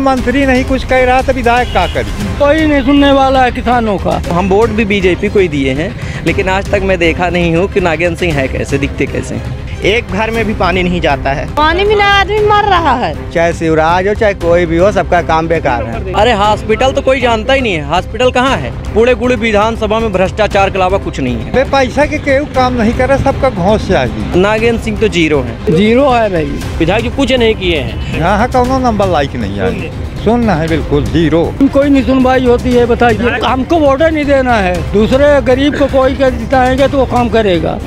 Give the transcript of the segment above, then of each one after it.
मंत्री नहीं कुछ कह रहा तो विधायक क्या करी? कोई नहीं सुनने वाला है किसानों का। हम वोट भी बीजेपी को ही दिए हैं, लेकिन आज तक मैं देखा नहीं हूँ कि नागेंद्र सिंह है कैसे, दिखते कैसे हैं। एक घर में भी पानी नहीं जाता है, पानी बिना आदमी मर रहा है। चाहे शिवराज हो चाहे कोई भी हो, सबका काम बेकार है। अरे हॉस्पिटल तो कोई जानता ही नहीं है, हॉस्पिटल कहाँ है? पूरे गुड़े विधानसभा में भ्रष्टाचार के अलावा कुछ नहीं है। पैसा के केहू काम नहीं करे, सबका घोंस से आगी। नागेंद्र सिंह तो जीरो है। जीरो है भाई, विधायक जो कुछ नहीं किए हैं। यहाँ कौनो नंबर लाइक नहीं आई, सुनना है बिल्कुल जीरो। कोई नहीं सुनवाई होती है, बताइए। हमको वोट नहीं देना है, दूसरे गरीब को कोई जिताएंगे तो वो काम करेगा।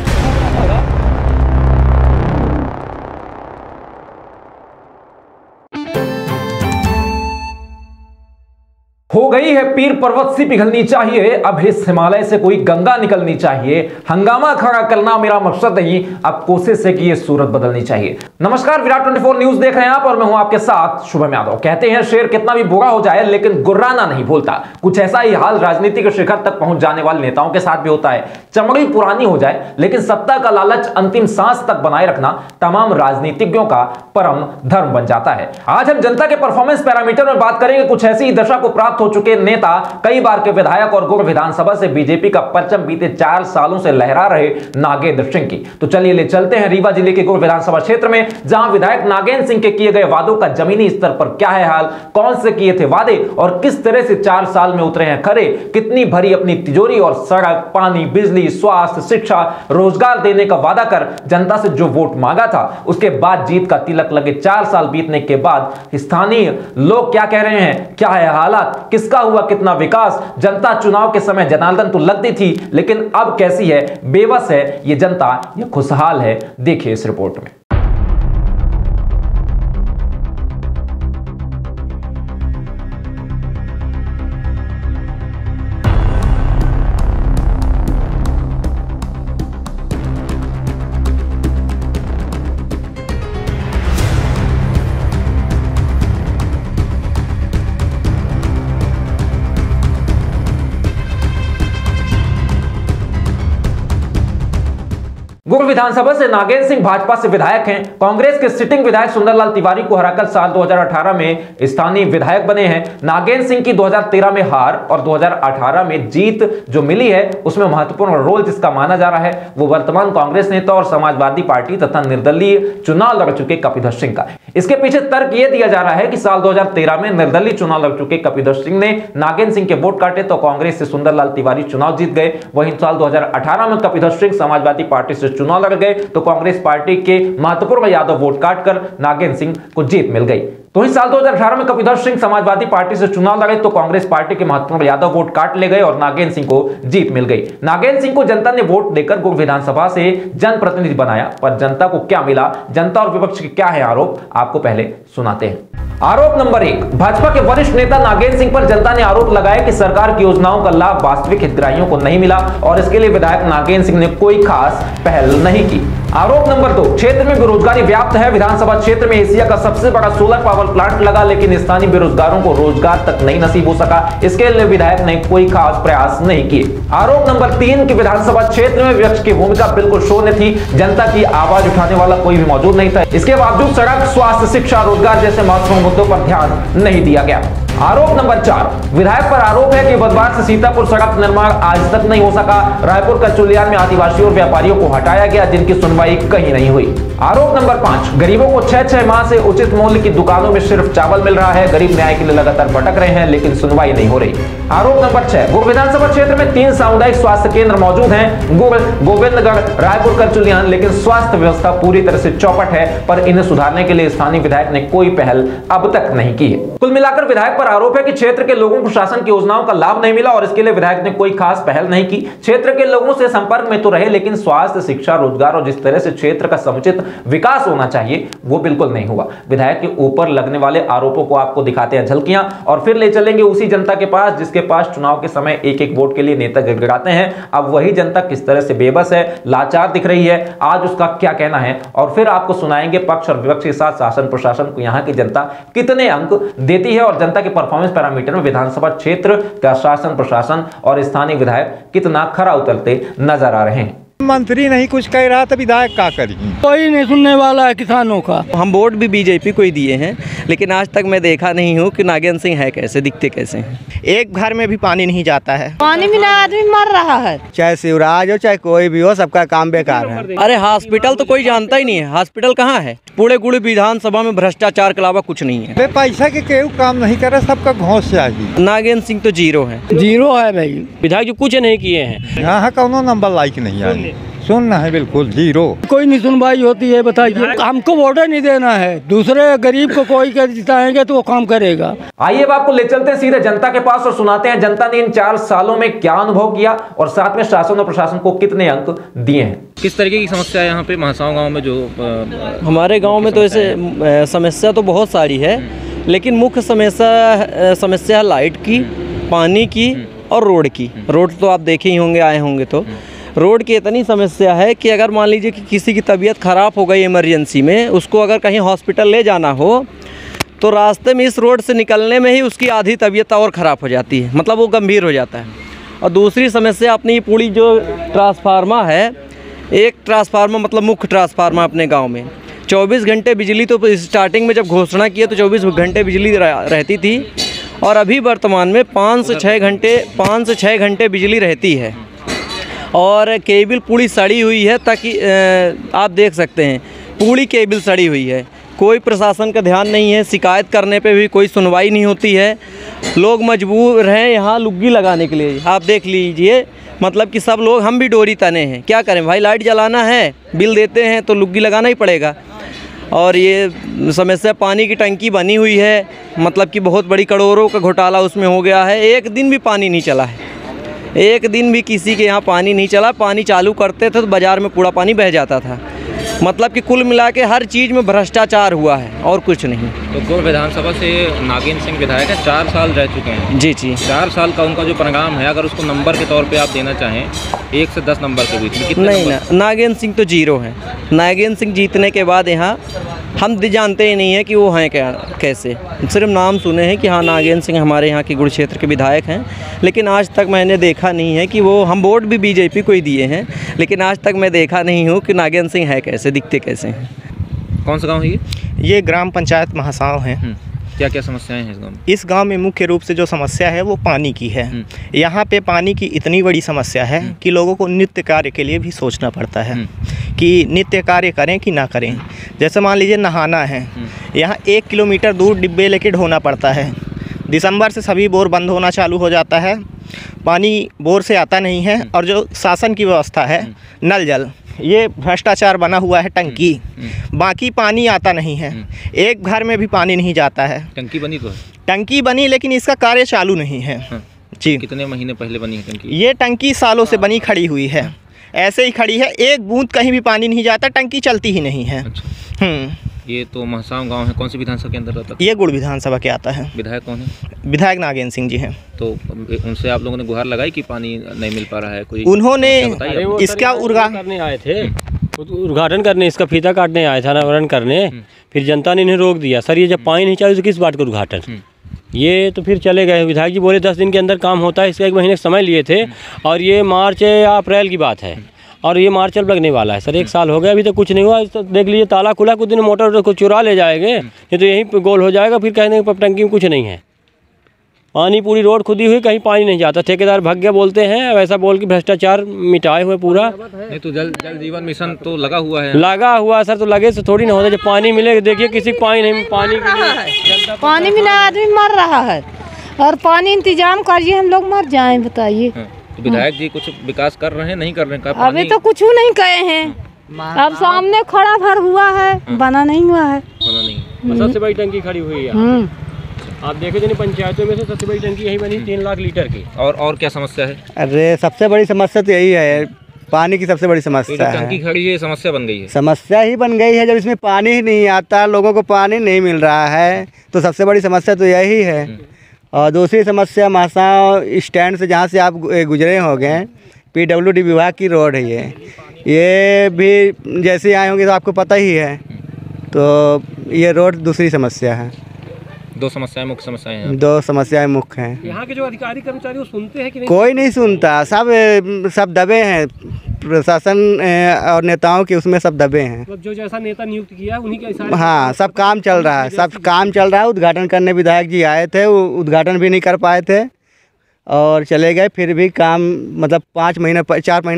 हो गई है पीर पर्वत सी पिघलनी चाहिए, अब इस हिमालय से कोई गंगा निकलनी चाहिए। हंगामा खड़ा करना मेरा मकसद नहीं, अब कोशिश है कि ये सूरत बदलनी चाहिए। नमस्कार, विराट 24 न्यूज देख रहे हैं आप और मैं हूं आपके साथ शुभम यादव। कहते हैं शेर कितना भी बुरा हो जाए लेकिन गुर्राना नहीं भूलता। कुछ ऐसा ही हाल राजनीति के शिखर तक पहुंच जाने वाले नेताओं के साथ भी होता है। चमड़ी पुरानी हो जाए लेकिन सत्ता का लालच अंतिम सांस तक बनाए रखना तमाम राजनीतिज्ञों का परम धर्म बन जाता है। आज हम जनता के परफॉर्मेंस पैरामीटर में बात करेंगे। कुछ ऐसी ही दशा को प्राप्त हो चुके नेता, कई बार के विधायक और गुड़ विधानसभा से बीजेपी का परचम बीते 4 सालों से लहरा रहे नागेंद्र सिंह की। तो चलिए ले चलते हैं रीवा जिले के गुड़ विधानसभा क्षेत्र में, जहां विधायक नागेंद्र सिंह के किए गए वादों का जमीनी स्तर पर क्या है हाल, कौन से किए थे वादे और किस तरह से 4 साल में उतरे हैं खरे, कितनी भरी अपनी तिजोरी और सड़क, पानी, बिजली, स्वास्थ्य, शिक्षा, रोजगार देने का वादा कर जनता से जो वोट मांगा था उसके बाद जीत का तिलक लगे 4 साल बीतने के बाद स्थानीय लोग क्या कह रहे हैं, क्या है हालात, किसका हुआ कितना विकास। जनता चुनाव के समय जनार्दन तो लगती थी लेकिन अब कैसी है, बेबस है ये जनता या खुशहाल है, देखिए इस रिपोर्ट में। गुड़ विधानसभा से नागेंद्र सिंह भाजपा से विधायक हैं। कांग्रेस के सिटिंग विधायक सुंदरलाल तिवारी को हराकर साल 2018 में स्थानीय विधायक बने हैं। नागेंद्र सिंह की 2013 में हार और 2018 में जीत जो मिली है उसमें महत्वपूर्ण रोल जिसका माना जा रहा है वो वर्तमान कांग्रेस नेता और समाजवादी पार्टी तथा निर्दलीय चुनाव लड़ चुके कपिधर सिंह का। इसके पीछे तर्क यह दिया जा रहा है कि साल 2013 में निर्दलीय चुनाव लड़ चुके कपिधर सिंह ने नागेंद्र सिंह के वोट काटे तो कांग्रेस से सुंदरलाल तिवारी चुनाव जीत गए। वहीं साल 2018 में कपिधर सिंह समाजवादी पार्टी से चुनाव लड़ गए तो कांग्रेस पार्टी के महत्वपूर्ण यादव वोट काटकर नागेंद्र सिंह को जीत मिल गई। तो ही साल 2018 में कपिधर सिंह समाजवादी पार्टी से चुनाव लड़े तो कांग्रेस पार्टी के महत्वपूर्ण यादव वोट काट ले गए और नागेंद्र सिंह को जीत मिल गई। नागेंद्र सिंह को जनता ने वोट देकर गुड़ विधानसभा से जनप्रतिनिधि बनाया, पर जनता को क्या मिला, जनता और विपक्ष के क्या है आरोप, आपको पहले सुनाते हैं। आरोप नंबर 1, भाजपा के वरिष्ठ नेता नागेंद्र सिंह पर जनता ने आरोप लगाया कि सरकार की योजनाओं का लाभ वास्तविक हितग्राहियों को नहीं मिला और इसके लिए विधायक नागेंद्र सिंह ने कोई खास पहल नहीं की। आरोप नंबर 2, क्षेत्र में बेरोजगारी व्याप्त है। विधानसभा क्षेत्र में एशिया का सबसे बड़ा सोलर पावर प्लांट लगा लेकिन स्थानीय बेरोजगारों को रोजगार तक नहीं नसीब हो सका, इसके लिए विधायक ने कोई खास प्रयास नहीं किए। आरोप नंबर 3 कि विधानसभा क्षेत्र में विपक्ष की भूमिका बिल्कुल शून्य थी, जनता की आवाज उठाने वाला कोई भी मौजूद नहीं था। इसके बावजूद सड़क, स्वास्थ्य, शिक्षा, रोजगार जैसे महत्वपूर्ण मुद्दों पर ध्यान नहीं दिया गया। आरोप नंबर 4, विधायक पर आरोप है कि बुधवार से सीतापुर सड़क निर्माण आज तक नहीं हो सका। रायपुर कचौलियार में आदिवासियों और व्यापारियों को हटाया गया जिनकी सुनवाई कहीं नहीं हुई। आरोप नंबर 5, गरीबों को 6-6 माह से उचित मूल्य की दुकानों में सिर्फ चावल मिल रहा है। गरीब न्याय के लिए लगातार भटक रहे हैं लेकिन सुनवाई नहीं हो रही। आरोप नंबर 6, गुड़ विधानसभा क्षेत्र में 3 सामुदायिक स्वास्थ्य केंद्र मौजूद हैं, गुड़, गोविंदगढ़, रायपुर, कचौलियान, लेकिन स्वास्थ्य व्यवस्था पूरी तरह से चौपट है, पर इन्हें सुधारने के लिए स्थानीय विधायक ने कोई पहल अब तक नहीं की है। कुल मिलाकर विधायक पर आरोप है कि क्षेत्र के लोगों को शासन की योजनाओं का लाभ नहीं मिला और इसके लिए विधायक ने कोई खास पहल नहीं की। क्षेत्र के लोगों से संपर्क में तो रहे लेकिन स्वास्थ्य, शिक्षा, रोजगार और जिस तरह से क्षेत्र का समुचित विकास होना चाहिए वो बिल्कुल नहीं हुआ। विधायक के ऊपर लगने वाले आरोपों को आपको दिखाते हैं झलकियां और फिर ले चलेंगे उसी जनता के पास जिसके पास चुनाव के समय एक एक वोट के लिए नेता गिड़गिड़ाते हैं। अब वही जनता किस तरह से बेबस है, लाचार दिख रही है, आज उसका क्या कहना है और फिर आपको सुनाएंगे पक्ष और विपक्ष के साथ शासन प्रशासन को यहाँ की जनता कितने अंक देती है और जनता के परफॉर्मेंस पैरामीटर में विधानसभा क्षेत्र का शासन प्रशासन और स्थानीय विधायक कितना खरा उतरते नजर आ रहे हैं। मंत्री नहीं कुछ कह रहा तो विधायक क्या करी। कोई नहीं सुनने वाला है किसानों का। हम वोट भी बीजेपी को ही दिए हैं, लेकिन आज तक मैं देखा नहीं हूँ कि नागेंद्र सिंह है कैसे, दिखते कैसे हैं। एक घर में भी पानी नहीं जाता है, पानी बिना आदमी मर रहा है। चाहे शिवराज हो चाहे कोई भी हो, सबका काम बेकार है। अरे हॉस्पिटल तो कोई जानता ही नहीं है, हॉस्पिटल कहाँ है? पूरे गुड़ विधानसभा में भ्रष्टाचार के अलावा कुछ नहीं है। पैसा के केहू काम नहीं करे, सबका घोंस चाहिए। नागेंद्र सिंह तो जीरो है। जीरो है भाई। विधायक जो कुछ नहीं किए हैं, यहाँ कौनो नंबर लाइक नहीं आए, सुनना है बिल्कुल जीरो। कोई नहीं सुनवाई होती है, बताइए। हमको वोटर नहीं देना है, दूसरे गरीब को कोई कर जिताएंगे तो वो काम करेगा। आइए अब आपको ले चलते हैं सीधे जनता के पास और सुनाते हैं जनता ने इन 4 सालों में क्या अनुभव किया और साथ में शासन और प्रशासन को कितने अंक दिए हैं। किस तरीके की समस्या है यहाँ पे महासाव गांव में? जो हमारे गांव में तो ऐसे समस्या तो बहुत सारी है, लेकिन मुख्य समस्या है लाइट की, पानी की और रोड की। रोड तो आप देखे ही होंगे, आए होंगे तो। रोड की इतनी समस्या है कि अगर मान लीजिए कि किसी की तबीयत ख़राब हो गई इमरजेंसी में, उसको अगर कहीं हॉस्पिटल ले जाना हो तो रास्ते में इस रोड से निकलने में ही उसकी आधी तबीयत और ख़राब हो जाती है, मतलब वो गंभीर हो जाता है। और दूसरी समस्या अपनी पूरी जो ट्रांसफार्मर है, एक ट्रांसफार्मर मतलब मुख्य ट्रांसफार्मर अपने गाँव में 24 घंटे बिजली, तो स्टार्टिंग में जब घोषणा किया तो 24 घंटे बिजली रहती थी, और अभी वर्तमान में 5 से 6 घंटे बिजली रहती है। और केबल पूरी सड़ी हुई है, ताकि आप देख सकते हैं पूरी केबल सड़ी हुई है। कोई प्रशासन का ध्यान नहीं है, शिकायत करने पे भी कोई सुनवाई नहीं होती है। लोग मजबूर हैं यहाँ लुग्गी लगाने के लिए। आप देख लीजिए, मतलब कि सब लोग, हम भी डोरी तने हैं, क्या करें भाई, लाइट जलाना है, बिल देते हैं तो लुग्गी लगाना ही पड़ेगा। और ये समस्या पानी की टंकी बनी हुई है, मतलब कि बहुत बड़ी करोड़ों का घोटाला उसमें हो गया है। एक दिन भी पानी नहीं चला है, एक दिन भी किसी के यहाँ पानी नहीं चला। पानी चालू करते थे तो बाज़ार में पूरा पानी बह जाता था। मतलब कि कुल मिला के हर चीज़ में भ्रष्टाचार हुआ है और कुछ नहीं। तो गुड़ विधानसभा से नागेंद्र सिंह विधायक है, 4 साल रह चुके हैं। जी 4 साल का उनका जो परिणाम है, अगर उसको नंबर के तौर पे आप देना चाहें 1 से 10 नंबर के बीच में कितने? नहीं ना, नागेंद्र सिंह तो जीरो है। नागेंद्र सिंह जीतने के बाद यहाँ हम जानते ही नहीं है कि वो हैं क्या, कैसे। सिर्फ नाम सुने हैं कि हाँ नागेंद्र सिंह हमारे यहाँ के गुड़ क्षेत्र के विधायक हैं, लेकिन आज तक मैंने देखा नहीं है कि वो, हम वोट भी बीजेपी को ही दिए हैं, लेकिन आज तक मैं देखा नहीं हूँ कि नागेंद्र सिंह है कैसे, दिखते कैसे हैं। कौन सा गाँव है ये? ये ग्राम पंचायत महासाव है। क्या क्या समस्याएं हैं इस गाँव में? इस गांव में मुख्य रूप से जो समस्या है वो पानी की है। यहाँ पे पानी की इतनी बड़ी समस्या है कि लोगों को नित्य कार्य के लिए भी सोचना पड़ता है कि नित्य कार्य करें कि ना करें। जैसे मान लीजिए नहाना है, यहाँ 1 किलोमीटर दूर डिब्बे लेके ढोना पड़ता है। दिसंबर से सभी बोर बंद होना चालू हो जाता है, पानी बोर से आता नहीं है। और जो शासन की व्यवस्था है, नल जल, ये भ्रष्टाचार बना हुआ है। टंकी, बाकी पानी आता नहीं है, एक घर में भी पानी नहीं जाता है। टंकी बनी तो है? टंकी बनी, लेकिन इसका कार्य चालू नहीं है। जी। कितने महीने पहले बनी है टंकी? ये टंकी सालों से बनी खड़ी हुई है, ऐसे ही खड़ी है, एक बूंद कहीं भी पानी नहीं जाता, टंकी चलती ही नहीं है। अच्छा। ये तो महासाव गांव है, कौन सी विधानसभा के अंदर आता है? ये गुड़ विधानसभा के आता है। विधायक कौन है? विधायक नागेंद्र सिंह जी हैं। तो उनसे आप लोगों ने गुहार लगाई कि पानी नहीं मिल पा रहा है? कोई उन्होंने इसका करने आए थे, उद्घाटन करने, इसका फीता काटने आए थे, अनावरण करने, फिर जनता ने इन्हें रोक दिया। सर ये जब पानी नहीं चाहिए तो किस बात का उद्घाटन? ये तो फिर चले गए। विधायक जी बोले 10 दिन के अंदर काम होता है, इसका 1 महीने समय लिए थे, और ये मार्च या अप्रैल की बात है, और ये मार्च लगने वाला है। सर 1 साल हो गया, अभी तक कुछ नहीं हुआ। तो देख लीजिए ताला खुला, कुछ दिन मोटर को चुरा ले जाएंगे, ये तो यहीं गोल हो जाएगा। फिर कहने के टंकी में कुछ नहीं है, पानी पूरी रोड खुदी हुई, कहीं पानी नहीं जाता। ठेकेदार भाग गया बोलते हैं, वैसा बोल के भ्रष्टाचार मिटाए हुए पूरा। नहीं तो जल जीवन मिशन तो लगा हुआ है। लगा हुआ सर, तो लगे से थोड़ी ना होता। जब पानी मिले, देखिए किसी को पानी नहीं, पानी बिना आदमी मर रहा है, और पानी इंतजाम करिए, हम लोग मर जाएं, बताइए। तो विधायक जी कुछ विकास कर रहे हैं, नहीं कर रहे हैं? अभी तो कुछ नहीं कहे हैं, अब सामने खड़ा भर हुआ है, बना नहीं हुआ है। बना नहीं। सबसे बड़ी टंकी खड़ी हुई है, आप देखे जिन पंचायतों में से सबसे बड़ी टंकी यही बनी, 3 लाख लीटर की। और क्या समस्या है? अरे सबसे बड़ी समस्या तो यही है, पानी की सबसे बड़ी समस्या है। टंकी खड़ी है, समस्या बन गई है। समस्या ही बन गई है, जब इसमें पानी ही नहीं आता, लोगों को पानी नहीं मिल रहा है, तो सबसे बड़ी समस्या तो यही है। और दूसरी समस्या महासाव स्टैंड से, जहाँ से आप गुजरे होंगे, PWD विभाग की रोड है ये भी जैसे आए होंगे तो आपको पता ही है। तो ये रोड दूसरी समस्या है। 2 समस्याएं मुख्य समस्याएं हैं। 2 समस्याएं मुख्य हैं। यहाँ के जो अधिकारी कर्मचारी वो सुनते हैं कि नहीं? कोई नहीं सुनता, सब दबे हैं, प्रशासन और नेताओं के उसमें सब दबे हैं। मतलब जो जैसा नेता नियुक्त किया उन्हीं के इशारे। हाँ, सब काम चल रहा है, सब काम चल रहा है। उद्घाटन करने विधायक जी आए थे, वो उद्घाटन भी नहीं कर पाए थे और चले गए। फिर भी काम मतलब 4 महीने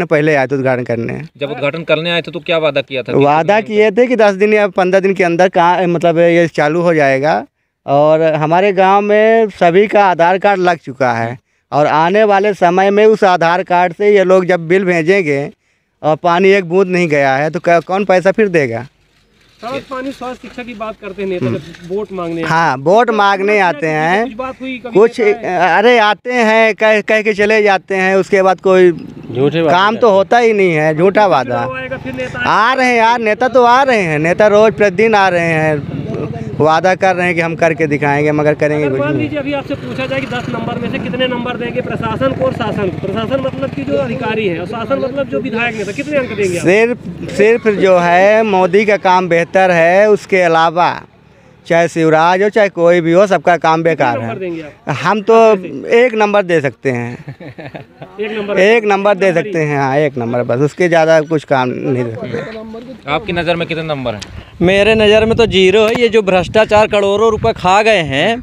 पहले आए थे उद्घाटन करने। जब उद्घाटन करने आए थे तो क्या वादा किया था? वादा किए थे कि 10 दिन या 15 दिन के अंदर काम मतलब ये चालू हो जाएगा। और हमारे गांव में सभी का आधार कार्ड लग चुका है और आने वाले समय में उस आधार कार्ड से ये लोग जब बिल भेजेंगे और पानी एक बूंद नहीं गया है तो कौन पैसा फिर देगा? सड़क, पानी, स्वास्थ्य, शिक्षा की बात करते हैं नेता जब वोट मांगने। हाँ, वोट मांगने आते हैं, कुछ बात हुई कुछ अरे आते हैं कह के चले जाते हैं, उसके बाद कोई काम तो होता ही नहीं है, झूठा वादा। आ रहे हैं यार, नेता तो आ रहे हैं, नेता रोज प्रतिदिन आ रहे हैं, वादा कर रहे हैं कि हम करके दिखाएंगे, मगर करेंगे कुछ नहीं। अभी आपसे पूछा जाए कि 10 नंबर में से कितने नंबर देंगे प्रशासन को और शासन को? प्रशासन मतलब कि जो अधिकारी है और शासन मतलब जो विधायक नेता, कितने अंक देंगे? सिर्फ जो है मोदी का काम बेहतर है, उसके अलावा चाहे शिवराज हो चाहे कोई भी हो, सबका काम बेकार है। हम तो 1 नंबर दे सकते हैं। 1 नंबर दे सकते हैं, हाँ 1 नंबर बस, उसके ज़्यादा कुछ काम नहीं दे सकते। आपकी नज़र में कितने नंबर हैं? मेरे नज़र में तो 0 है। ये जो भ्रष्टाचार करोड़ों रुपए खा गए हैं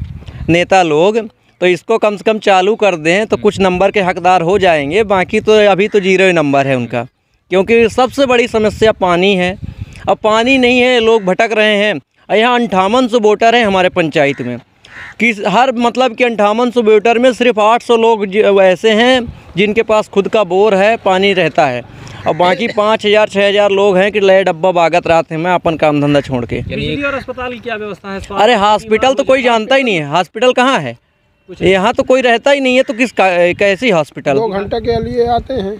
नेता लोग, तो इसको कम से कम चालू कर दें तो कुछ नंबर के हकदार हो जाएंगे। बाकी तो अभी तो 0 ही नंबर है उनका, क्योंकि सबसे बड़ी समस्या पानी है। अब पानी नहीं है, लोग भटक रहे हैं। यहाँ 5800 वोटर हैं हमारे पंचायत में, कि हर मतलब कि 5800 वोटर में सिर्फ 800 लोग ऐसे हैं जिनके पास खुद का बोर है, पानी रहता है, और बाकी 5000-6000 लोग हैं कि लय डब्बा बागत रात में अपन काम धंधा छोड़ के। बिजली और अस्पताल की क्या व्यवस्था है? अरे हॉस्पिटल तो कोई जानता ही नहीं है, हॉस्पिटल कहाँ है? यहाँ तो कोई रहता ही नहीं है, तो कैसी हॉस्पिटल? 2 घंटे के लिए आते हैं,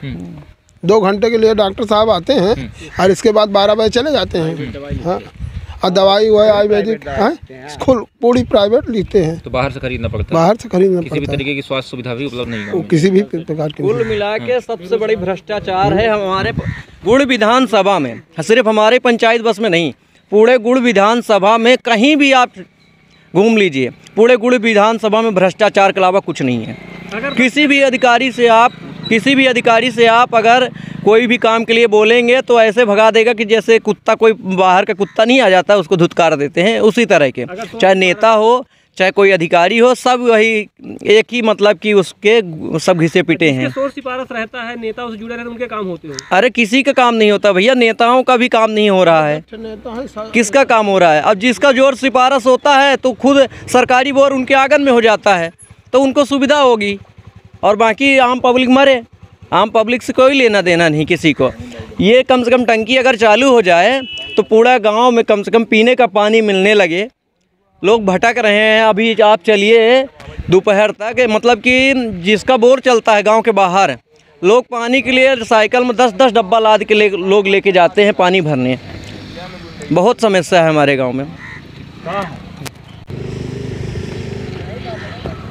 2 घंटे के लिए डॉक्टर साहब आते हैं और इसके बाद 12 बजे चले जाते हैं। हाँ, और दवाई हुआ आयुर्वेदिक स्कूल पूरी प्राइवेट लेते हैं, तो बाहर से खरीदना पड़ता है। बाहर से खरीदना पड़ता है। किसी भी तरीके की स्वास्थ्य सुविधा भी उपलब्ध नहीं है किसी भी प्रकार की। कुल मिला के सबसे बड़ी भ्रष्टाचार है हमारे गुड़ विधानसभा में। सिर्फ हमारे पंचायत बस में नहीं, पूरे गुड़ विधानसभा में कहीं भी आप घूम लीजिए, पूरे गुड़ विधानसभा में भ्रष्टाचार के अलावा कुछ नहीं है। किसी भी अधिकारी से आप अगर कोई भी काम के लिए बोलेंगे तो ऐसे भगा देगा कि जैसे कुत्ता, कोई बाहर का कुत्ता नहीं आ जाता उसको धुतकार देते हैं, उसी तरह के। चाहे नेता हो चाहे कोई अधिकारी हो, सब वही एक ही मतलब कि उसके सब घिसे पिटे हैं। सिफारिश रहता है, नेता उससे जुड़े रहते, उनके काम होते हैं। अरे किसी का काम नहीं होता भैया, नेताओं का भी काम नहीं हो रहा है। किसका काम हो रहा है? अब जिसका जोर सिफारिश होता है तो खुद सरकारी बोर उनके आंगन में हो जाता है, तो उनको सुविधा होगी, और बाकी आम पब्लिक मरे। आम पब्लिक से कोई लेना देना नहीं किसी को। ये कम से कम टंकी अगर चालू हो जाए तो पूरा गांव में कम से कम पीने का पानी मिलने लगे। लोग भटक रहे हैं। अभी आप चलिए दोपहर तक, मतलब कि जिसका बोर चलता है गांव के बाहर, लोग पानी के लिए साइकिल में 10-10 डब्बा लाद के लोग लेके जाते हैं पानी भरने। बहुत समस्या है हमारे गाँव में।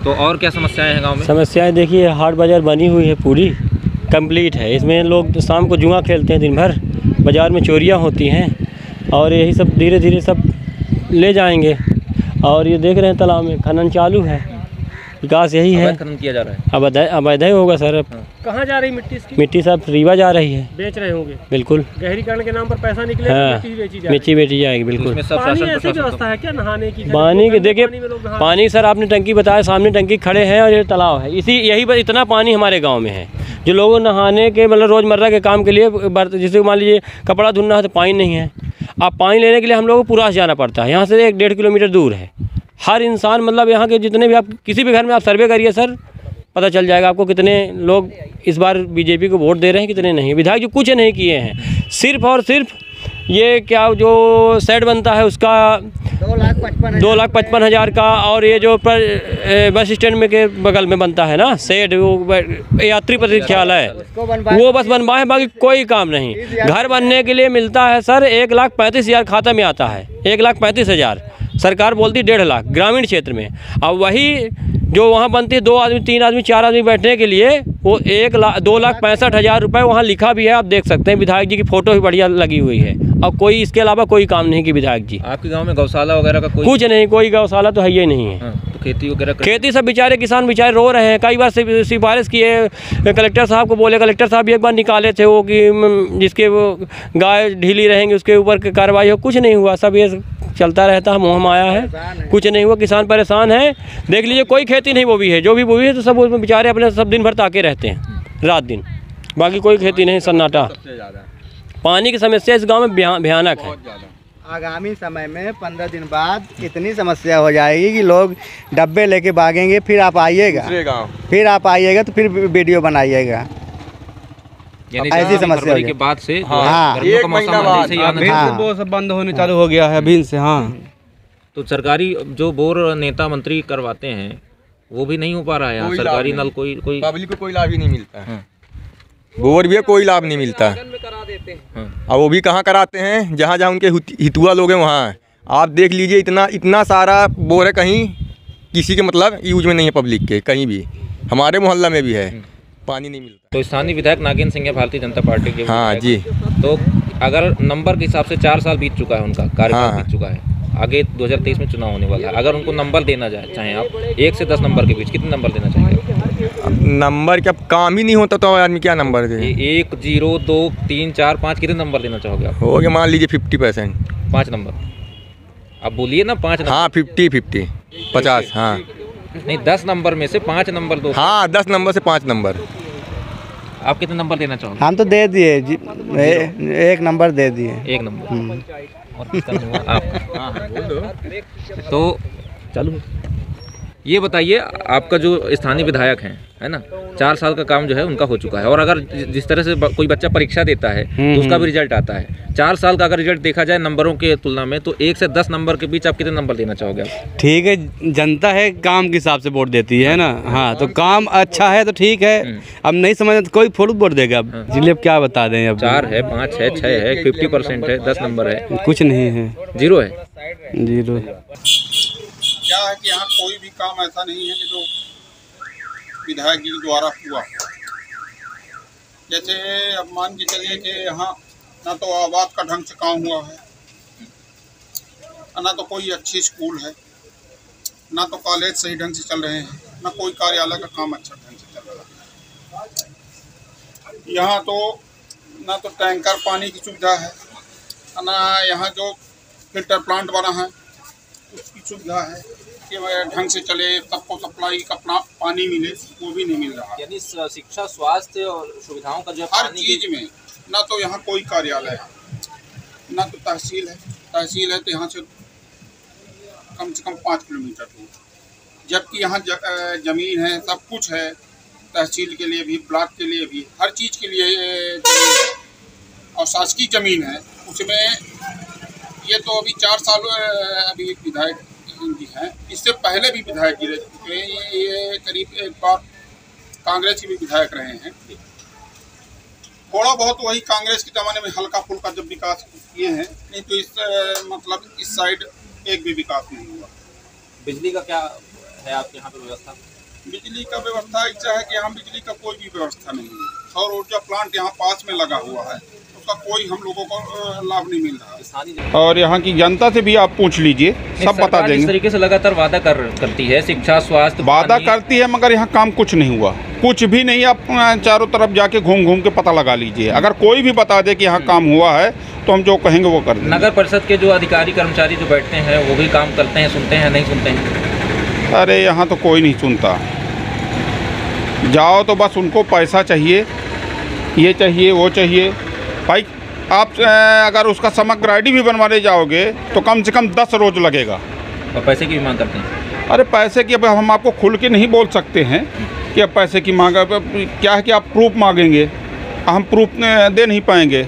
तो और क्या समस्याएं हैं गांव में? समस्याएं देखिए, हाट बाज़ार बनी हुई है, पूरी कंप्लीट है। इसमें लोग शाम को जुआ खेलते हैं, दिन भर बाज़ार में चोरियां होती हैं, और यही सब धीरे धीरे सब ले जाएंगे। और ये देख रहे हैं तालाब में खनन चालू है, विकास यही है। खनन किया जा रहा है। अवैध होगा सर। अब कहाँ जा रही मिट्टी इसकी? मिट्टी सब रीवा जा रही है। बेच रहे होंगे? बिल्कुल। गहरीकरण के नाम पर पैसा निकले, हाँ, मिट्टी बेची जाएगी बिल्कुल। पानी ऐसी व्यवस्था है क्या नहाने की? पानी की देखिए, पानी सर आपने टंकी बताया, सामने टंकी खड़े हैं और ये तालाब है। यही इतना पानी हमारे गाँव में है, जो लोगों नहाने के मतलब रोज़मर्रा के काम के लिए, जैसे मान लीजिए कपड़ा धुलना है तो पानी नहीं है। अब पानी लेने के लिए हम लोगों को पुरास जाना पड़ता है, यहाँ से 1-1.5 किलोमीटर दूर है। हर इंसान मतलब यहाँ के जितने भी, आप किसी भी घर में आप सर्वे करिए सर, पता चल जाएगा आपको कितने लोग इस बार बीजेपी को वोट दे रहे हैं, कितने नहीं। विधायक जो कुछ नहीं किए हैं, सिर्फ और सिर्फ ये क्या जो सेट बनता है उसका 2,55,000 का, और ये जो बस स्टैंड में के बगल में बनता है ना सेट, वो यात्री प्रतीक्षालय, वो बस बनवाए, बाकी कोई काम नहीं। घर बनने के लिए मिलता है सर 1,35,000 खाता में आता है, 1,35,000। सरकार बोलती 1.5 लाख ग्रामीण क्षेत्र में। अब वही जो वहाँ बनती है 2 आदमी 3 आदमी 4 आदमी बैठने के लिए, वो 2,65,000 रुपये वहाँ लिखा भी है, आप देख सकते हैं। विधायक जी की फ़ोटो भी बढ़िया लगी हुई है। अब कोई इसके अलावा कोई काम नहीं की विधायक जी। आपके गांव में गौशाला वगैरह का कुछ नहीं, कोई गौशाला तो है ही नहीं है। तो खेती वगैरह खेती सब बेचारे किसान बेचारे रो रहे हैं। कई बार सिफारिश किए कलेक्टर साहब को, बोले कलेक्टर साहब भी एक बार निकाले थे वो कि जिसके वो गाय ढीली रहेंगी उसके ऊपर कार्रवाई हो, कुछ नहीं हुआ। सब ये चलता रहता है, मोह माया है, कुछ नहीं हुआ। किसान परेशान है, देख लीजिए कोई खेती नहीं बोई है, जो भी बोई है तो सब उसमें बेचारे अपने सब दिन भर ताके रहते हैं रात दिन, बाकी कोई खेती नहीं, सन्नाटा। पानी की समस्या इस गांव में भयानक है। आगामी समय में 15 दिन बाद इतनी समस्या हो जाएगी कि लोग डब्बे लेके भागेंगे। फिर आप आइएगा, तो फिर वीडियो बनाइएगा। ऐसी समस्या के बाद से हाँ, एक महीना बाद वो सब बंद होने चालू हो गया है अभी से। हाँ, तो सरकारी जो बोर नेता मंत्री करवाते हैं वो भी नहीं हो पा रहा है यहाँ। सरकारी नल कोई पब्लिक को कोई लाभ ही नहीं मिलता है। बोर भी कोई लाभ नहीं मिलता है। और वो भी कहाँ कराते हैं, जहाँ जहाँ उनके हितुआ लोग हैं वहाँ। आप देख लीजिए इतना सारा बोर है, कहीं किसी के मतलब यूज में नहीं है पब्लिक के, कहीं भी। हमारे मोहल्ला में भी है, पानी नहीं मिलता। तो स्थानीय विधायक नागेंद्र सिंह है भारतीय जनता पार्टी के। हाँ जी। तो अगर नंबर के हिसाब से 4 साल बीत चुका है, उनका कार्यकाल बीत चुका है, आगे 2023 में चुनाव होने वाला है। अगर उनको नंबर देना चाहें आप 1 से 10 नंबर के बीच, कितने नंबर देना चाहेंगे? नंबर क्या, काम ही नहीं होता तो आदमी क्या नंबर दे? 1, 0, 2, 3, 4, 5 कितने नंबर देना चाहोगे आप? हो गया मान लीजिए 50%। 5 नंबर आप बोलिए ना, 5 नंबर। हाँ 50, 50। हाँ नहीं, 10 नंबर में से 5 नंबर दो। हाँ 10 नंबर से 5 नंबर। आप कितने नंबर देना चाहोगे? हम तो दे दिए, 1 नंबर दे दिए। 1 नंबर। और किसका नहीं हुआ? आप? हाँ बोल दो। तो चलो ये बताइए, आपका जो स्थानीय विधायक हैं, है ना, 4 साल का काम जो है उनका हो चुका है। और अगर जिस तरह से कोई बच्चा परीक्षा देता है तो उसका भी रिजल्ट आता है। 4 साल का अगर रिजल्ट देखा जाए नंबरों के तुलना में, तो 1 से 10 नंबर के बीच आप कितने नंबर देना चाहोगे आप? ठीक है, जनता है, काम के हिसाब से वोट देती है ना। हाँ, तो काम अच्छा है तो ठीक है। अब नहीं समझ तो कोई थोड़ा वोट देगा। अब जिले क्या बता दें, अब 4 है, 5 है, 6 है, 50% है, 10 नंबर है, कुछ नहीं है, 0 है। 0 क्या है कि यहाँ कोई भी काम ऐसा नहीं है कि जो विधायक जी द्वारा हुआ। जैसे अब मान के चलिए कि यहाँ ना तो आवास का ढंग से काम हुआ है, ना तो कोई अच्छी स्कूल है, ना तो कॉलेज सही ढंग से चल रहे हैं, ना कोई कार्यालय का काम अच्छा ढंग से चल रहा है। यहाँ तो ना तो टैंकर पानी की सुविधा है, ना यहाँ जो फिल्टर प्लांट बना है उसकी सुविधा है कि ढंग से चले, सबको सप्लाई का पानी मिले, वो भी नहीं मिल रहा। यानी शिक्षा, स्वास्थ्य और सुविधाओं का जो हर चीज में ना तो यहाँ कोई कार्यालय है, ना तो तहसील है। तहसील है तो यहाँ से कम से कम 5 किलोमीटर दूर, जबकि यहाँ जमीन है, सब कुछ है, तहसील के लिए भी, ब्लॉक के लिए भी, हर चीज़ के लिए जमीन है और शासकीय ज़मीन है। उसमें ये तो अभी 4 साल अभी विधायक जी हैं, इससे पहले भी विधायक जी रह चुके हैं। ये करीब एक बार कांग्रेस के भी विधायक रहे हैं। थोड़ा बहुत वही कांग्रेस के ज़माने में हल्का फुल्का जब विकास किए हैं, नहीं तो इस मतलब इस साइड एक भी विकास नहीं हुआ। बिजली का क्या है आपके यहाँ पर व्यवस्था? बिजली का व्यवस्था ऐसा है कि यहाँ बिजली का कोई भी व्यवस्था नहीं है। सौर ऊर्जा प्लांट यहाँ पास में लगा हुआ है, उसका कोई हम लोगों को लाभ नहीं मिल रहा। और यहाँ की जनता से भी आप पूछ लीजिए, सब बता देंगे। इस तरीके से लगातार वादा करती है, शिक्षा, स्वास्थ्य, वादा करती है, मगर यहाँ काम कुछ नहीं हुआ, कुछ भी नहीं। आप चारों तरफ जाके घूम के पता लगा लीजिए। अगर कोई भी बता दे कि यहाँ काम हुआ है तो हम जो कहेंगे वो कर देंगे। नगर परिषद के जो अधिकारी कर्मचारी जो बैठते हैं वो भी काम करते हैं, सुनते हैं, नहीं सुनते हैं? अरे यहाँ तो कोई नहीं सुनता। जाओ तो बस उनको पैसा चाहिए, ये चाहिए, वो चाहिए। भाई आप अगर उसका समग्र आईडी भी बनवाने जाओगे तो कम से कम 10 रोज लगेगा। और पैसे की भी मांग करते हैं? अरे पैसे की अब हम आपको खुल के नहीं बोल सकते हैं कि अब पैसे की मांग। क्या है कि आप प्रूफ मांगेंगे, हम प्रूफ दे नहीं पाएंगे।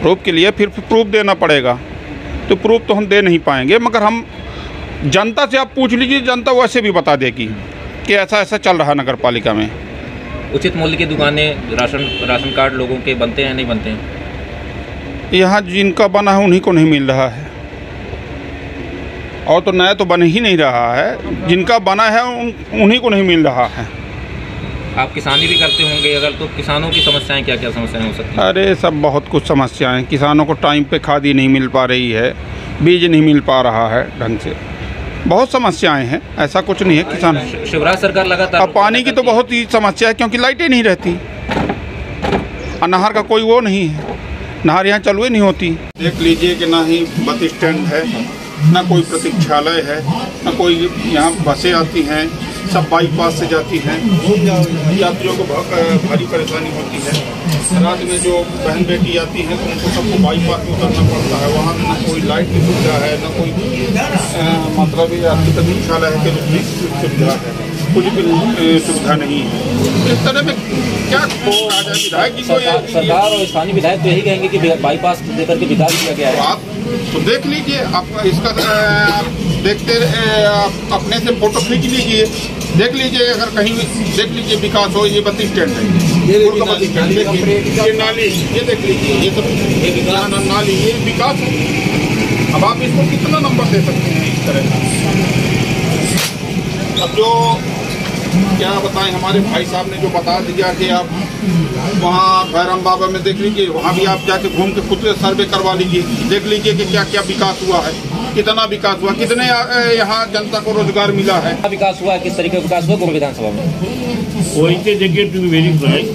प्रूफ के लिए फिर प्रूफ देना पड़ेगा, तो प्रूफ तो हम दे नहीं पाएंगे। मगर हम जनता से आप पूछ लीजिए, जनता वैसे भी बता देगी कि ऐसा ऐसा चल रहा है नगर पालिका में। उचित मूल्य की दुकानें, राशन कार्ड लोगों के बनते हैं, नहीं बनते हैं? यहाँ जिनका बना है उन्हीं को नहीं मिल रहा है, और तो नया तो बन ही नहीं रहा है। जिनका बना है उन्हीं को नहीं मिल रहा है। आप किसानी भी करते होंगे, अगर तो किसानों की समस्याएं क्या क्या समस्याएं हो सकती हैं? अरे सब बहुत कुछ समस्याएं। किसानों को टाइम पे खाद ही नहीं मिल पा रही है, बीज नहीं मिल पा रहा है ढंग से, बहुत समस्याएं हैं, ऐसा कुछ नहीं है किसान। शिवराज सरकार लगातार अब पानी की तो बहुत ही समस्या है क्योंकि लाइटें नहीं रहती और नहर का कोई वो नहीं है, नहर यहाँ चालू ही नहीं होती। देख लीजिए कि ना ही बस स्टैंड है, ना कोई प्रतीक्षालय है, ना कोई यहाँ बसें आती हैं, सब बाईपास से जाती हैं। यात्रियों को भारी परेशानी होती है। रात में जो बहन बेटी आती हैं तो उनको सबको बाईपास में उतरना पड़ता है। वहाँ ना कोई लाइट की सुविधा है, ना कोई मतलब यात्री प्रतीक्षालय है कि सुविधा है, कुछ भी सुविधा नहीं है। इस तरह में क्या कहा जाए, विधायक जी को सरकार और स्थानीय विधायक तो यही कहेंगे कि बाईपास देकर के विकास किया गया है। आप तो देख लीजिए, आप इसका देखते अपने से फोटो खींच लीजिए, देख लीजिए, अगर कहीं देख लीजिए विकास हो। ये बस स्टैंड है, ये नाली, ये देख लीजिए, ये सब नाली, ये विकास है। अब आप इसको कितना नंबर दे सकते हैं इस तरह का? अब जो क्या बताएं, हमारे भाई साहब ने जो बता दिया कि आप वहाँ भैरम बाबा में देख लीजिए, वहाँ भी आप जाके घूम के खुद सर्वे करवा लीजिए, देख लीजिए कि क्या क्या विकास हुआ है, कितना विकास हुआ, कितने यहाँ जनता को रोजगार मिला है, विकास हुआ है, किस तरीके का विकास हुआ गोवा विधानसभा में। वही देखिए, टू बी वेरी फ्रैंक,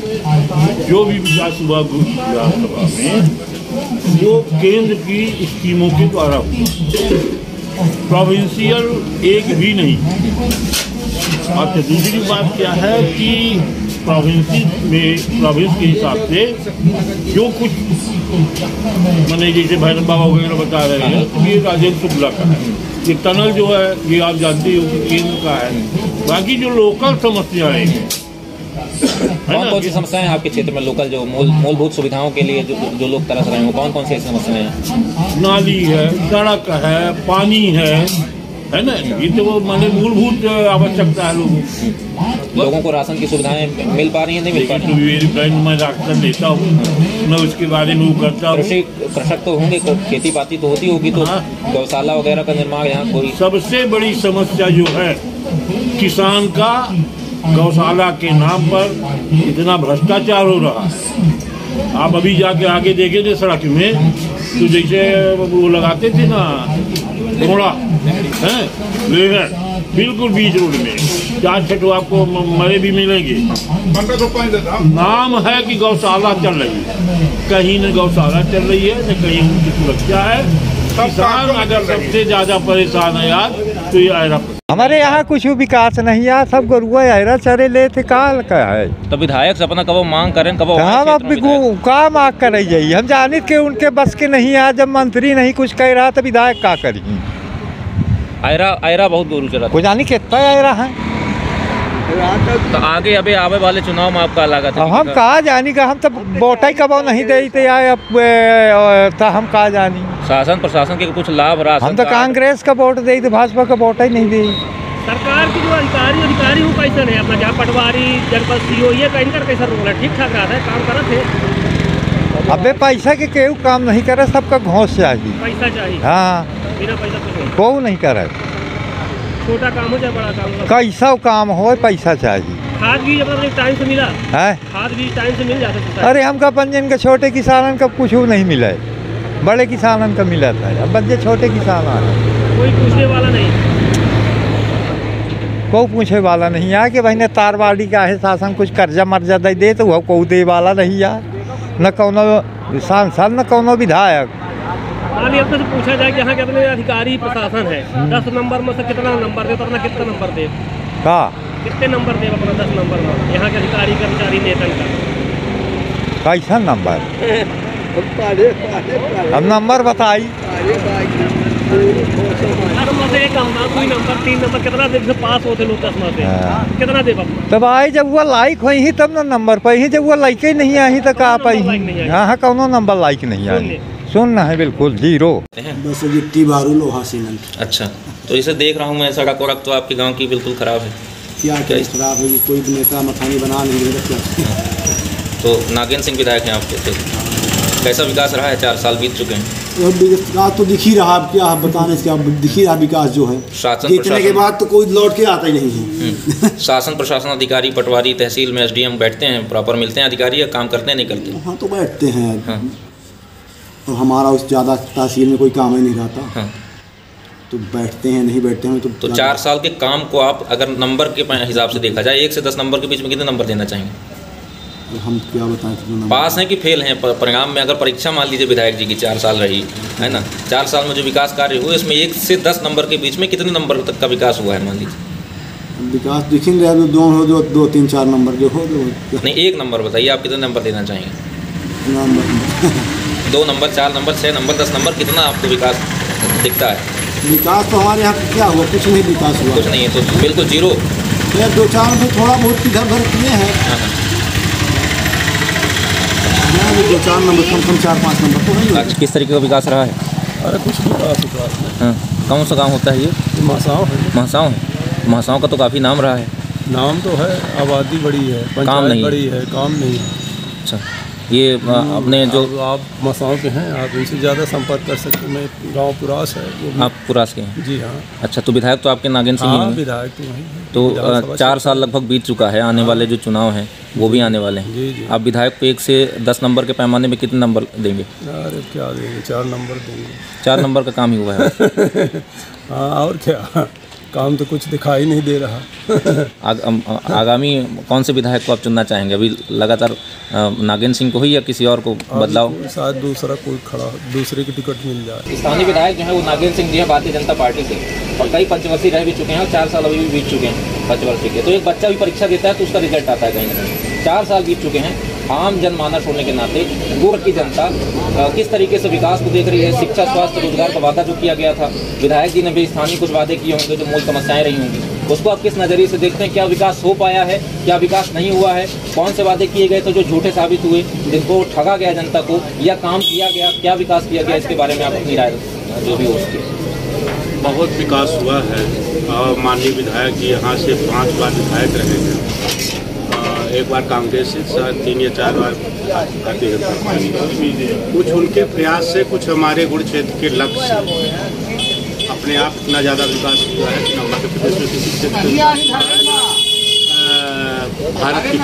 जो भी विकास हुआ विधानसभा में वो केंद्र की स्कीमों के द्वारा हुआ, प्रोविंशियल एक भी नहीं। अच्छा, दूसरी बात क्या है कि प्रोविंस के हिसाब से जो कुछ मैंने जैसे भैरव बाबा वगैरह बता रहे हैं, तो ये राजेंद्र शुक्ला का है। ये टनल जो है ये आप जानते हो कि केंद्र का है। बाकी जो लोकल समस्याएं हैं, कौन सी समस्याएं हैं आपके क्षेत्र में लोकल, जो मूलभूत सुविधाओं के लिए जो लोग तरस रहे हैं, वो कौन सी समस्याएं हैं? नाली है, सड़क है, पानी है ना, ये तो वो माने मूलभूत आवश्यकता है लोगों को राशन की सुविधाएं मिल पा रही हैं, नहीं मिल पा रही? मैं राशन लेता हूँ, मैं उसके बारे में वो करता हूँ। कृषक तो होंगे, खेती बाती तो होती होगी, तो गौशाला वगैरह का निर्माण यहाँ कोई? सबसे बड़ी समस्या जो है किसान का, गौशाला के नाम पर इतना भ्रष्टाचार हो रहा है। आप अभी जाके आगे देखे थे सड़क में, तो जैसे वो लगाते थे ना घोड़ा है, बिल्कुल बीच रोड में 4 छठो आपको मरे भी मिलेंगे। नाम है कि गौशाला चल रही है, कहीं न गौशाला चल रही है, न कहीं उनकी सुरक्षा है। किसान अगर सबसे ज्यादा परेशान है यार, तो ये आयरा। हमारे यहाँ कुछ विकास नहीं है, सब गरुआ आयरा चरे ले थे, काल का है। तो विधायक से अपना कब मांग करें, कब का मांग कर जाइए, हम जाने के उनके बस के नहीं है। जब मंत्री नहीं कुछ कह रहा तो विधायक का करिए। आयरा बहुत दूर चला, को जानी कितना आयरा है। तो आगे अबे आवे वाले चुनाव में आपका लागत है? हम कहा जानी का, हम तो वोट ही कब नहीं देते आए, तो हम कहा जानी। शासन प्रशासन के कुछ लाभ राशन? हम तो कांग्रेस का वोट दे, भाजपा का वोट ही नहीं दे। सरकार की जो अधिकारी वो कैसे है अपना, जहाँ पटवारी जनपद सीओ, ये इनका कैसा रोल है? ठीक ठाक रहा है, काम कर रहे थे? अबे पैसा के केहू काम नहीं करे, सबका घोंस चाहिए, पैसा चाहिए। हाँ, बिना पैसा कुछ को नहीं करे। छोटा काम हो चाहे बड़ा काम हो, कैसा काम हो, पैसा चाहिए। खाद भी अपना टाइम से मिला है? खाद भी टाइम से मिल जाता है? अरे हमका पंजन का छोटे किसानन का कुछ नहीं मिला है, बड़े किसानन का मिला था। अब बच्चे छोटे किसान आ रहे, कोई पूछने वाला नहीं, कोई पूछे वाला नहीं है कि भाई ने तारवाड़ी का है शासन कुछ कर्जा मर्जा दे तो वो को दे वाला नहीं यार, न कोनो सांसद न कोनो विधायक। मान अब से पूछा जाए कि यहाँ के अपने अधिकारी प्रशासन है, 10 नंबर में से कितना नंबर दे, तो अपना कितना नंबर दे? कितने नंबर दे अपना 10 नंबर में यहाँ के अधिकारी कर्मचारी नेतन का? कैसा नंबर? अब नंबर बताई। कोई नंबर 3 नंबर कितना देर से पास होते लोग 10 में से कितना दे? तब आई जब वो लाइक हुई तब ना नंबर पाई, जब वो लाइक ही नहीं आई तो कहा पाई? हाँ, कौनो नंबर लाइक नहीं आई, सुनना है बिल्कुल 0। बस गिट्टी बारू लोहा सीमेंट। अच्छा, तो इसे देख रहा हूँ मैं, सड़क वड़क तो आपके गांव की बिल्कुल खराब है। क्या खराब है? कोई नेता मखानी बना नहीं रहा। तो नागेंद्र सिंह विधायक हैं आपके, कैसा विकास रहा है? 4 साल बीत चुके हैं। विकास तो दिख ही रहा, क्या बताने से, क्या दिख ही रहा विकास जो है। जीतने के बाद तो कोई लौट के आता ही नहीं है। शासन प्रशासन अधिकारी, पटवारी, तहसील में SDM बैठते हैं, प्रॉपर मिलते हैं अधिकारी, या काम करते हैं नहीं करते? हाँ, तो बैठते हैं। और हमारा उस ज़्यादा तहसील में कोई काम ही नहीं रहता। तो बैठते हैं नहीं बैठते हैं तो 4 साल के काम को आप अगर नंबर के हिसाब से देखा जाए 1 से 10 नंबर के बीच में कितने नंबर देना चाहेंगे? हम क्या बताएं, पास हैं कि फेल हैं परिणाम में? अगर परीक्षा मान लीजिए विधायक जी की 4 साल रही है ना, 4 साल में जो विकास कार्य हुए इसमें 1 से 10 नंबर के बीच में कितने नंबर तक का विकास हुआ है मान लीजिए? विकास दिखेंगे अभी 2 हो, 2 3 4 नंबर जो हो नहीं, 1 नंबर बताइए आप कितने नंबर देना चाहेंगे? 2 नंबर, 4 नंबर, 6 नंबर, 10 नंबर, कितना आपको विकास दिखता है? विकास तो हमारे यहाँ क्या हुआ, कुछ नहीं विकास हुआ, कुछ नहीं है, तो बिल्कुल जीरो। 2-4 में थोड़ा बहुत इधर उधर किए हैं, 2-4 नंबर कम 4-5 नंबर तो नहीं। आज किस तरीके का विकास रहा है? अरे कुछ विकास। हाँ, कौन सा गाँव होता है ये? महासाव है। महासाव है। महासाव का तो काफ़ी नाम रहा है। नाम तो है, आबादी बड़ी है, काम नहीं बड़ी है, काम नहीं है। अच्छा, ये अपने जो आप महासाव के हैं, आप इनसे ज़्यादा संपर्क कर सकते हैं। मैं गाँव पुरास है। आप पुरास के हैं? जी हाँ। अच्छा, तो विधायक तो आपके नागेंद्र सिंह ही हाँ, हैं? विधायक तो वहीं हैं। तो 4 साल लगभग बीत चुका है, आने वाले जो चुनाव हैं वो भी आने वाले हैं। जी। आप विधायक को 1 से 10 नंबर के पैमाने में कितने नंबर देंगे? अरे क्या देंगे, 4 नंबर देंगे। 4 नंबर का काम ही हुआ है। हाँ, और क्या, काम तो कुछ दिखाई नहीं दे रहा। आगामी कौन से विधायक को आप चुनना चाहेंगे? अभी लगातार नागेंद्र सिंह को ही या किसी और को बदलाव? शायद दूसरा कोई खड़ा, दूसरे की टिकट मिल जाए। स्थानीय विधायक जो है वो नागेंद्र सिंह जी है भारतीय जनता पार्टी से, और कई पंचवर्षीय रह भी चुके हैं और 4 साल अभी भी बीत चुके हैं पंचवर्षीय के। तो एक बच्चा भी परीक्षा देता है तो उसका रिजल्ट आता है कहीं ना कहीं। 4 साल बीत चुके हैं। आम जनमानस होने के नाते गोरख की जनता किस तरीके से विकास को देख रही है? शिक्षा, स्वास्थ्य, रोजगार का वादा जो किया गया था, विधायक जी ने भी स्थानीय कुछ वादे किए होंगे जो मूल समस्याएं रही होंगी, उसको आप किस नज़रिए से देखते हैं? क्या विकास हो पाया है, क्या विकास नहीं हुआ है? कौन से वादे किए गए तो जो झूठे साबित हुए, जिनको ठगा गया जनता को, या काम किया गया, क्या विकास किया गया? इसके बारे में आप अपनी राय जो भी हो उसकी। बहुत विकास हुआ है और माननीय विधायक जी यहाँ से 5 बार विधायक रहे हैं। एक बार कांग्रेस से 3 या 4 बार भारतीय जनता पार्टी। कुछ उनके प्रयास से, कुछ हमारे गुड़ क्षेत्र के लक्ष्य से अपने आप इतना ज़्यादा विकास हुआ है कि मध्य प्रदेश में किसी क्षेत्र भारत की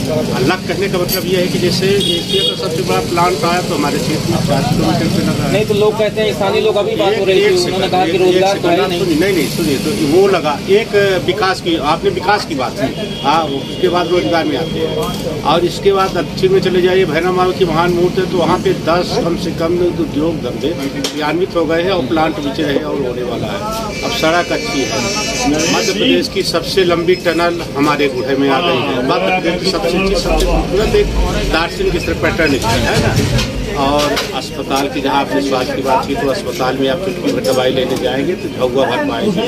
अलग कहने का मतलब ये है कि जैसे एशिया का सबसे बड़ा प्लांट आया तो हमारे क्षेत्र में 4 किलोमीटर से लगा। नहीं तो लोग कहते हैं, स्थानीय लोग अभी बात हो रही थी, उन्होंने कहा कि रोजगार तो है नहीं। सुनिए, तो वो लगा एक विकास की, आपने विकास की बात की, हाँ, उसके बाद रोजगार में आते हैं। और इसके बाद दक्षिण में चले जाइए, भैरव माता की महान मूर्ति है, तो वहाँ पे 10 कम से कम उद्योग धंधे क्रियान्वित हो गए हैं और प्लांट बीच रहे और होने वाला है। अब सड़क अच्छी है। मध्य प्रदेश की सबसे लंबी टनल हमारे गुढ़े में आ गई है। मध्य प्रदेश की सबसे खूबसूरत एक दार्शनिक पैटर्न है ना। और अस्पताल की, जहाँ आपने स्वास्थ्य की बात की, तो अस्पताल में आप चुटकी भर दवाई लेने जाएंगे तो झुआ भर पाएंगे।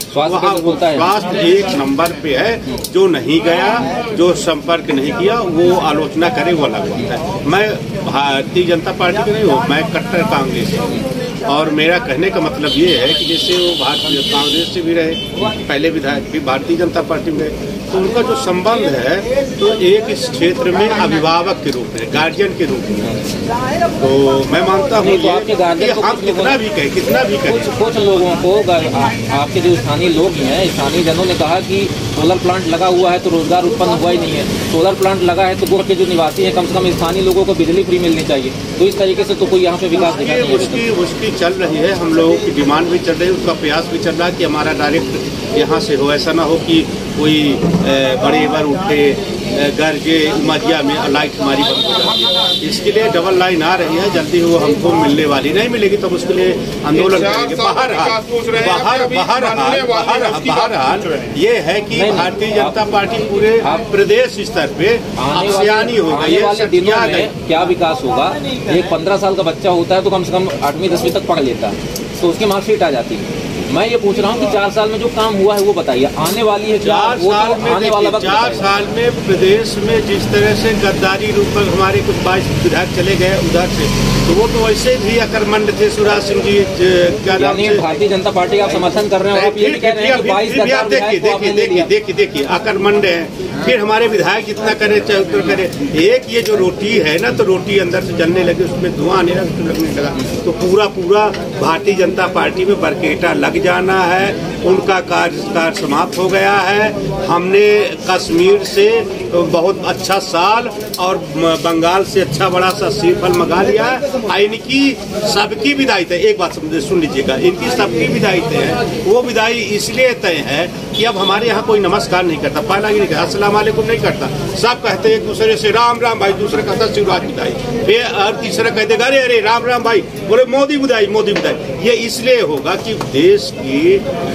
स्वास्थ्य 1 नंबर पे है। जो नहीं गया, जो संपर्क नहीं किया, वो आलोचना करे वो अलग बात है। मैं भारतीय जनता पार्टी के नहीं हूँ, मैं कट्टर कांग्रेस हूँ। और मेरा कहने का मतलब ये है कि जैसे वो भारतीय कांग्रेस से भी रहे, पहले विधायक भी भारतीय जनता पार्टी में रहे, तो उनका जो संबंध है तो एक इस क्षेत्र में अभिभावक के रूप में, गार्जियन के रूप में। तो मैं मानता हूँ कि हम कितना भी कहें, कुछ लोगों को, आपके जो स्थानीय लोग हैं, स्थानीय जनों ने कहा कि सोलर प्लांट लगा हुआ है तो रोजगार उत्पन्न हुआ ही नहीं है। सोलर प्लांट लगा है तो गोरख के जो निवासी हैं, कम से कम स्थानीय लोगों को बिजली फ्री मिलनी चाहिए। तो इस तरीके से तो कोई यहाँ पे विकास दिखा नहीं है। उसकी चल रही है, हम लोगों की डिमांड भी चल रही है, उसका प्रयास भी चल रहा है कि हमारा डायरेक्ट यहाँ से हो। ऐसा ना हो कि कोई बड़े बार उठे गरजे उमरिया में लाइट हमारी बंद हो जाती है। इसके लिए डबल लाइन आ रही है, जल्दी वो हमको मिलने वाली नहीं मिलेगी, तब उसके लिए आंदोलन करेंगे। बहरहाल ये है कि भारतीय जनता पार्टी पूरे प्रदेश स्तर पे अभियानी हो गई है। क्या विकास होगा? एक 15 साल का बच्चा होता है तो कम से कम 8वीं 10वीं तक पढ़ लेता है, तो उसकी मार्कशीट आ जाती है। मैं ये पूछ रहा हूँ कि 4 साल में जो काम हुआ है वो बताइए, आने वाली है 4 साल में प्रदेश में जिस तरह से गद्दारी रूप में हमारे कुछ 22 विधायक चले गए उधर से, तो वो तो वैसे भी अकर्मण्य थे। शिवराज सिंह जी क्या नाम है, भारतीय जनता पार्टी का आप समर्थन कर रहे हैं, आप ये कह रहे हैं कि 22 देखिए अकर्मण्य है। फिर हमारे विधायक जितना करे चाहे उतना करे, एक ये जो रोटी है ना, तो रोटी अंदर से जलने लगे, उसमें धुआं लगने लगा, तो पूरा भारतीय जनता पार्टी में बरकेटा लग जाना है। उनका कार्यकाल समाप्त हो गया है। हमने कश्मीर से बहुत अच्छा साल और बंगाल से अच्छा बड़ा सा सीफल मंगा लिया है। इनकी सबकी विदाई तय, एक बात सुन लीजिएगा, इनकी सबकी विदाई तय है। वो विदाई इसलिए तय है कि अब हमारे यहाँ कोई नमस्कार नहीं करता, पहला नहीं कहता, अस्सलाम वालेकुम नहीं करता, सब कहते एक दूसरे से राम राम भाई, दूसरा कहता शिवराज विदाई, फिर और तीसरा कहते अरे अरे राम राम भाई, बोले मोदी विदाई मोदी विदाई। ये इसलिए होगा कि देश की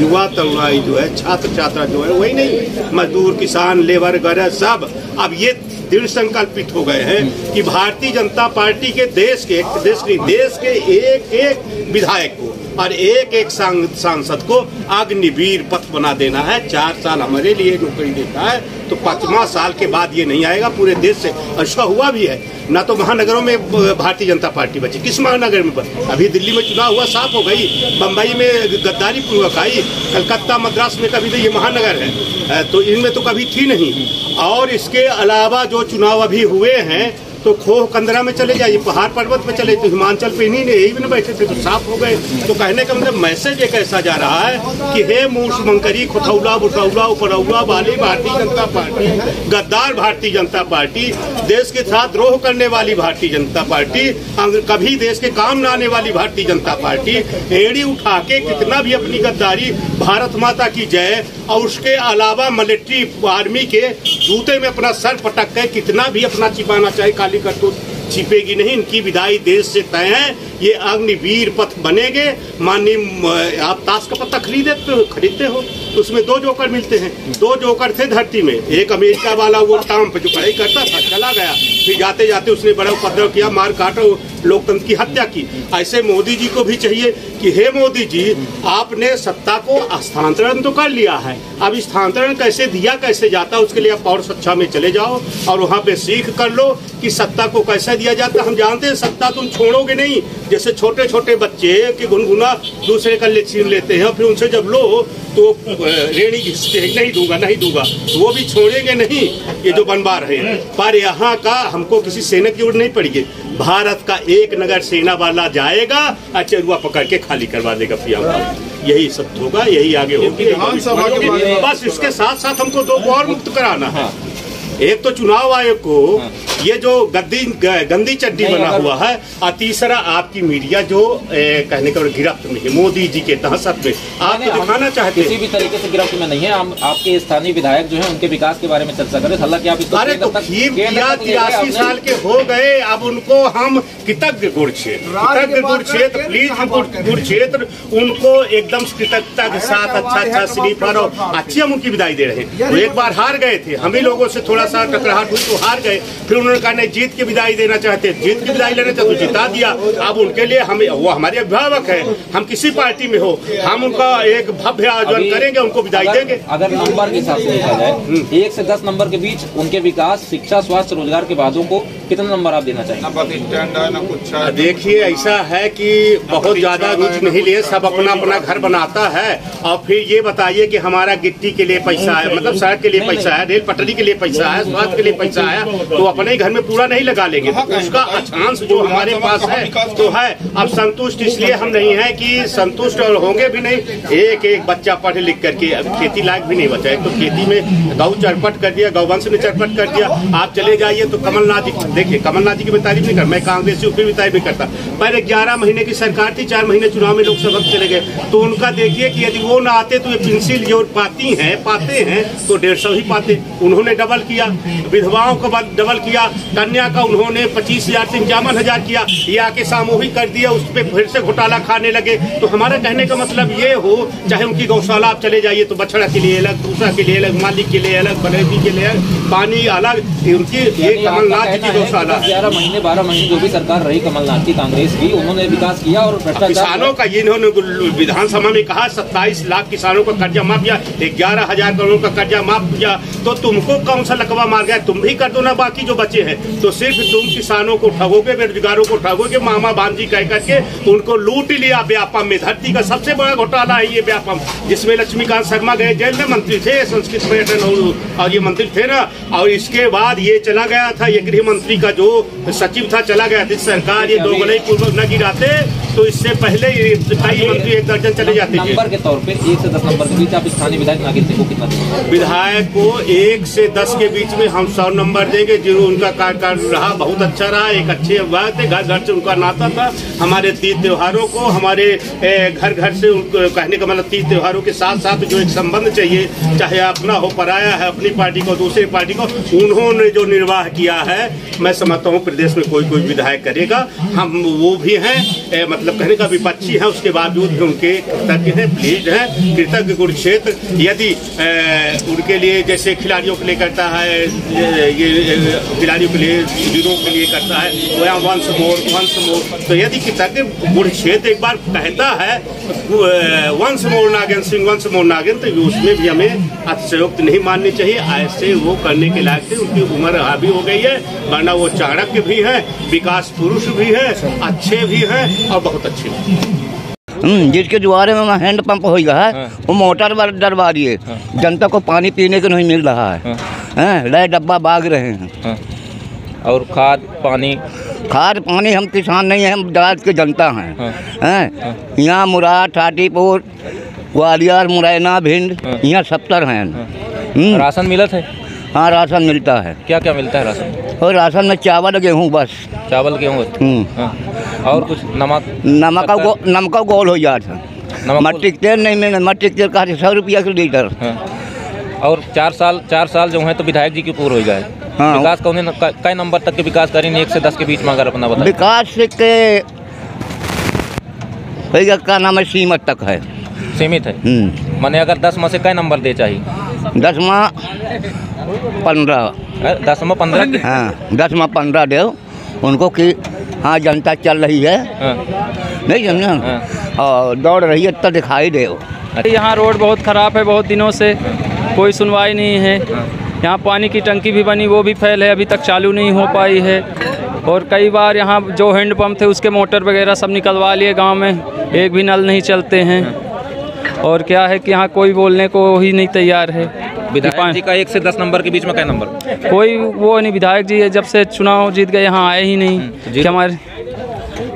युवा तरुणाई जो है, छात्र छात्रा जो है, वही नहीं, मजदूर किसान लेबर वगैरह सब अब ये दृढ़ संकल्पित हो गए हैं कि भारतीय जनता पार्टी के देश के एक एक विधायक को और एक एक सांसद को अग्निवीर पथ बना देना है। 4 साल हमारे लिए नौकरी देता है तो 5वां साल के बाद ये नहीं आएगा पूरे देश से। ऐसा हुआ भी है ना, तो महानगरों में भारतीय जनता पार्टी बची, किस महानगर में बची? अभी दिल्ली में चुनाव हुआ, साफ हो गई, बम्बई में गद्दारी पूर्वक आई, कलकत्ता मद्रास में कभी तो ये महानगर है, तो इनमें तो कभी थी नहीं। और इसके अलावा जो चुनाव अभी हुए हैं तो खोह कंदरा में चले जाइए, पहाड़ पर्वत में चले, तो हिमाचल पे इन्हीं ने यही में बैठे थे तो साफ हो गए। तो कहने का मतलब मैसेज एक ऐसा जा रहा है कि हे मूस मंकरी खुथौला बुठौला उपरौला वाली भारतीय जनता पार्टी, गद्दार भारतीय जनता पार्टी, देश के साथ द्रोह करने वाली भारतीय जनता पार्टी, कभी देश के काम न आने वाली भारतीय जनता पार्टी, एड़ी उठा के कितना भी अपनी गद्दारी, भारत माता की जय और उसके अलावा मिलिट्री आर्मी के जूते में अपना सर पटक के कितना भी अपना छिपाना चाहे काली करतूत छिपेगी नहीं। इनकी विदाई देश से तय है, ये अग्निवीर पथ बनेंगे। माननीय आप ताश का पत्ता खरीदते हो तो उसमें 2 जोकर मिलते हैं, 2 जोकर थे धरती में, एक अमेरिका वाला वो टाम पे जो पढ़ाई करता था चला गया, फिर जाते जाते उसने बड़ा उपद्रव किया, मार काटा, लोकतंत्र की हत्या की। ऐसे मोदी जी को भी चाहिए कि हे मोदी जी, आपने सत्ता को हस्तांतरण तो कर लिया है, अब स्थानांतरण कैसे दिया कैसे जाता, उसके लिए आप और सच्चा में चले जाओ और वहाँ पे सीख कर लो कि सत्ता को कैसे दिया जाता। हम जानते हैं सत्ता तुम छोड़ोगे नहीं, जैसे छोटे छोटे बच्चे के गुनगुना दूसरे का छीन लेते हैं, फिर उनसे जब लो तो रेणी घिसते हैं, नहीं दूंगा, तो वो भी छोड़ेंगे नहीं ये जो बनवा रहे हैं। पर यहाँ का हमको किसी सेना की जरूरत नहीं पड़ेगी, भारत का एक नगर सेना वाला जाएगा और चरुआ पकड़ के खाली करवा देगा पिया। यही सब होगा, यही आगे होगी। बस इसके साथ साथ हमको 2 और मुक्त कराना है। एक तो चुनाव आयोग को ये जो गंदी चड्डी बना हुआ है, और तीसरा आपकी मीडिया जो कहने का गिरफ्त में है मोदी जी के तहसत में, आप दिखाना चाहते हैं। किसी भी तरीके से गिरफ्त में नहीं है। हम आपके स्थानीय विधायक जो हैं उनके विकास के बारे में चर्चा करें, हालांकि आप इसको 83 साल के हो गए, अब उनको हम कृतज्ञ गुड़ क्षेत्र प्लीज गुड़ क्षेत्र उनको एकदम कृतज्ञता के साथ अच्छा स्लीपर और अच्छी हम उनकी विदाई दे रहे हैं। वो एक बार हार गए थे, हम ही लोगों से थोड़ा सा टकराहट हुई तो हार गए, फिर उन्होंने कहा नहीं जीत की विदाई देना चाहते, जीत की विदाई लेना चाहते, जिता दिया। अब उनके लिए हमें, वो हमारे अभिभावक है, हम किसी पार्टी में हो, हम उनका एक भव्य आयोजन करेंगे, उनको विदाई देंगे। अगर नंबर के हिसाब से देखा जाए 1 से 10 नंबर के बीच उनके विकास, शिक्षा, स्वास्थ्य, रोजगार के वादों को कितना नंबर आप देना चाहेंगे? देखिए ऐसा है कि बहुत ज्यादा रुचि नहीं लिए, सब अपना अपना घर बनाता है और फिर ये बताइए कि हमारा गिट्टी के लिए पैसा है, मतलब सड़क के लिए पैसा है, रेल पटरी के लिए पैसा है, स्वास्थ्य के लिए पैसा है, तो अपने घर में पूरा नहीं लगा लेंगे, तो उसका अक्षांश जो हमारे पास है तो है। अब संतुष्ट इसलिए हम नहीं है कि संतुष्ट और होंगे भी नहीं। एक एक बच्चा पढ़ लिख करके अब खेती लायक भी नहीं बचा है, तो खेती में गौ चरपट कर दिया, गौवंश ने चरपट कर दिया। आप चले जाइए तो कमलनाथ जी, देखिए कमलनाथ जी की मैं तारीफ नहीं कर, मैं कांग्रेसी फिर भी तारीफ नहीं करता। पहले 11 महीने की सरकार थी, 4 महीने चुनाव में लोकसभा चले गए, तो उनका देखिए कि यदि वो ना आते तो ये पेंसिल जो पाते हैं तो 150 ही पाते। उन्होंने डबल किया, विधवाओं को डबल किया, कन्या का उन्होंने 25,000 से 51,000 किया, ये आके सामूहिक कर दिया, उस पर फिर से घोटाला खाने लगे। तो हमारा कहने का मतलब ये हो, चाहे उनकी गौशाला आप चले जाइए तो बछड़ा के लिए अलग, भूसा के लिए अलग, मालिक के लिए अलग, बनेती के लिए अलग, पानी अलग, उनकी एक कमलनाथ की गौशाला। 11 महीने 12 महीने जो भी सरकार रही कमलनाथ की, कांग्रेस की, उन्होंने विकास किया और किसानों का, इन्होंने विधानसभा में कहा 27 लाख किसानों का कर्जा माफ किया, 11,000 करोड़ का कर्जा माफ किया। तो तुमको कौन सा लकवा मार गया, तुम भी कर दो ना, बाकी जो बचे हैं। तो सिर्फ तुम किसानों को ठगोगे, बेरोजगारों को ठगोगे, मामा भांजी कह करके उनको लूट लिया। व्यापम में धरती का सबसे बड़ा घोटाला है ये व्यापम, जिसमें लक्ष्मीकांत शर्मा गए जेल में, मंत्री थे संस्कृत पर्यटन और ये मंत्री थे ना, और इसके बाद ये चला गया था, ये गृह मंत्री मंत्री का जो सचिव था चला गया। यदि सरकार ये दोगुनाई पूर्वक न गिराते तो इससे पहले कई मंत्री 1 दर्जन चले जाते थे। नंबर के तौर पे 1 से 10 नंबर के बीच आप स्थानीय विधायक नागेंद्र सिंह को कितना देंगे? विधायक को 1 से 10 के बीच में हम 100 नंबर देंगे। जो उनका कार्यकाल रहा बहुत अच्छा रहा, एक अच्छे बात है, घर घर से उनका नाता था। हमारे तीज त्योहारों को हमारे घर घर से उनको कहने का मतलब तीज त्योहारों के साथ साथ जो एक संबंध चाहिए, चाहे अपना हो पराया है, अपनी पार्टी को दूसरी पार्टी को, उन्होंने जो निर्वाह किया है मैं समझता हूँ प्रदेश में कोई विधायक करेगा। हम वो भी हैं मतलब कहने का विपक्षी है, उसके बावजूद भी उनके कृतज्ञ हैं, प्लीज हैं, कृतज्ञ कुरुक्षेत्र। यदि उनके लिए जैसे खिलाड़ियों के लिए करता है, ये खिलाड़ियों के लिए हीरो के लिए करता है, वो यहाँ वंस मोर, तो यदि कृतज्ञ कुरुक्षेत्र एक बार कहता है once more Nagendra Singh, once more Nagendra, तो उसमें भी हमें अतिशयोक्ति नहीं माननी चाहिए। ऐसे वो करने के लायक थे, उनकी उम्र हावी हो गई है, वरना वो चाणक्य भी है, विकास पुरुष भी है, अच्छे भी हैं और बहुत अच्छे भी। जिसके द्वारे में हैंड पंप हो गया है, वो मोटर डरवा दिए, जनता को पानी पीने को नहीं मिल रहा है, नए डब्बा भाग रहे हैं। और खाद पानी हम किसान नहीं हैं, हम दाद के जनता हैं। यहाँ मुराद, ठाटीपुर, ग्वालियर, मुरैना, भिंड, यहाँ 70 हैं। राशन मिला था? हाँ, राशन मिलता है। क्या क्या मिलता है राशन? और राशन में चावल गेहूँ बस। चावल गेहूँ और कुछ नमक का गोल हो जाता है। मट्टी तेल नहीं मिले, मट्टी तेल का 100 रुपया के लीटर। और 4 साल जो है तो विधायक जी की पूर्ण हो गए। हाँ। विकास का उन्हें कई नंबर तक के विकास करें? 1 से 10 के बीच में अगर अपना बताएं। विकास के क्या नाम है, सीमित तक है, सीमित है। माने अगर 10 में से कई नंबर दे चाहिए? 10 में 15। 10 में 15? हाँ, 10 में 15 दे उनको कि हाँ जनता चल रही है, नहीं समझा, और दौड़ रही है तो दिखाई दे। यहाँ रोड बहुत ख़राब है, बहुत दिनों से कोई सुनवाई नहीं है। यहाँ पानी की टंकी भी बनी, वो भी फेल है, अभी तक चालू नहीं हो पाई है। और कई बार यहाँ जो हैंड पंप थे उसके मोटर वगैरह सब निकलवा लिए गांव में, एक भी नल नहीं चलते हैं। और क्या है कि यहाँ कोई बोलने को ही नहीं तैयार है। विधायक जी का 1 से 10 नंबर के बीच में क्या नंबर? कोई वो नहीं, विधायक जी जब से चुनाव जीत गए यहाँ आए ही नहीं कि हमारे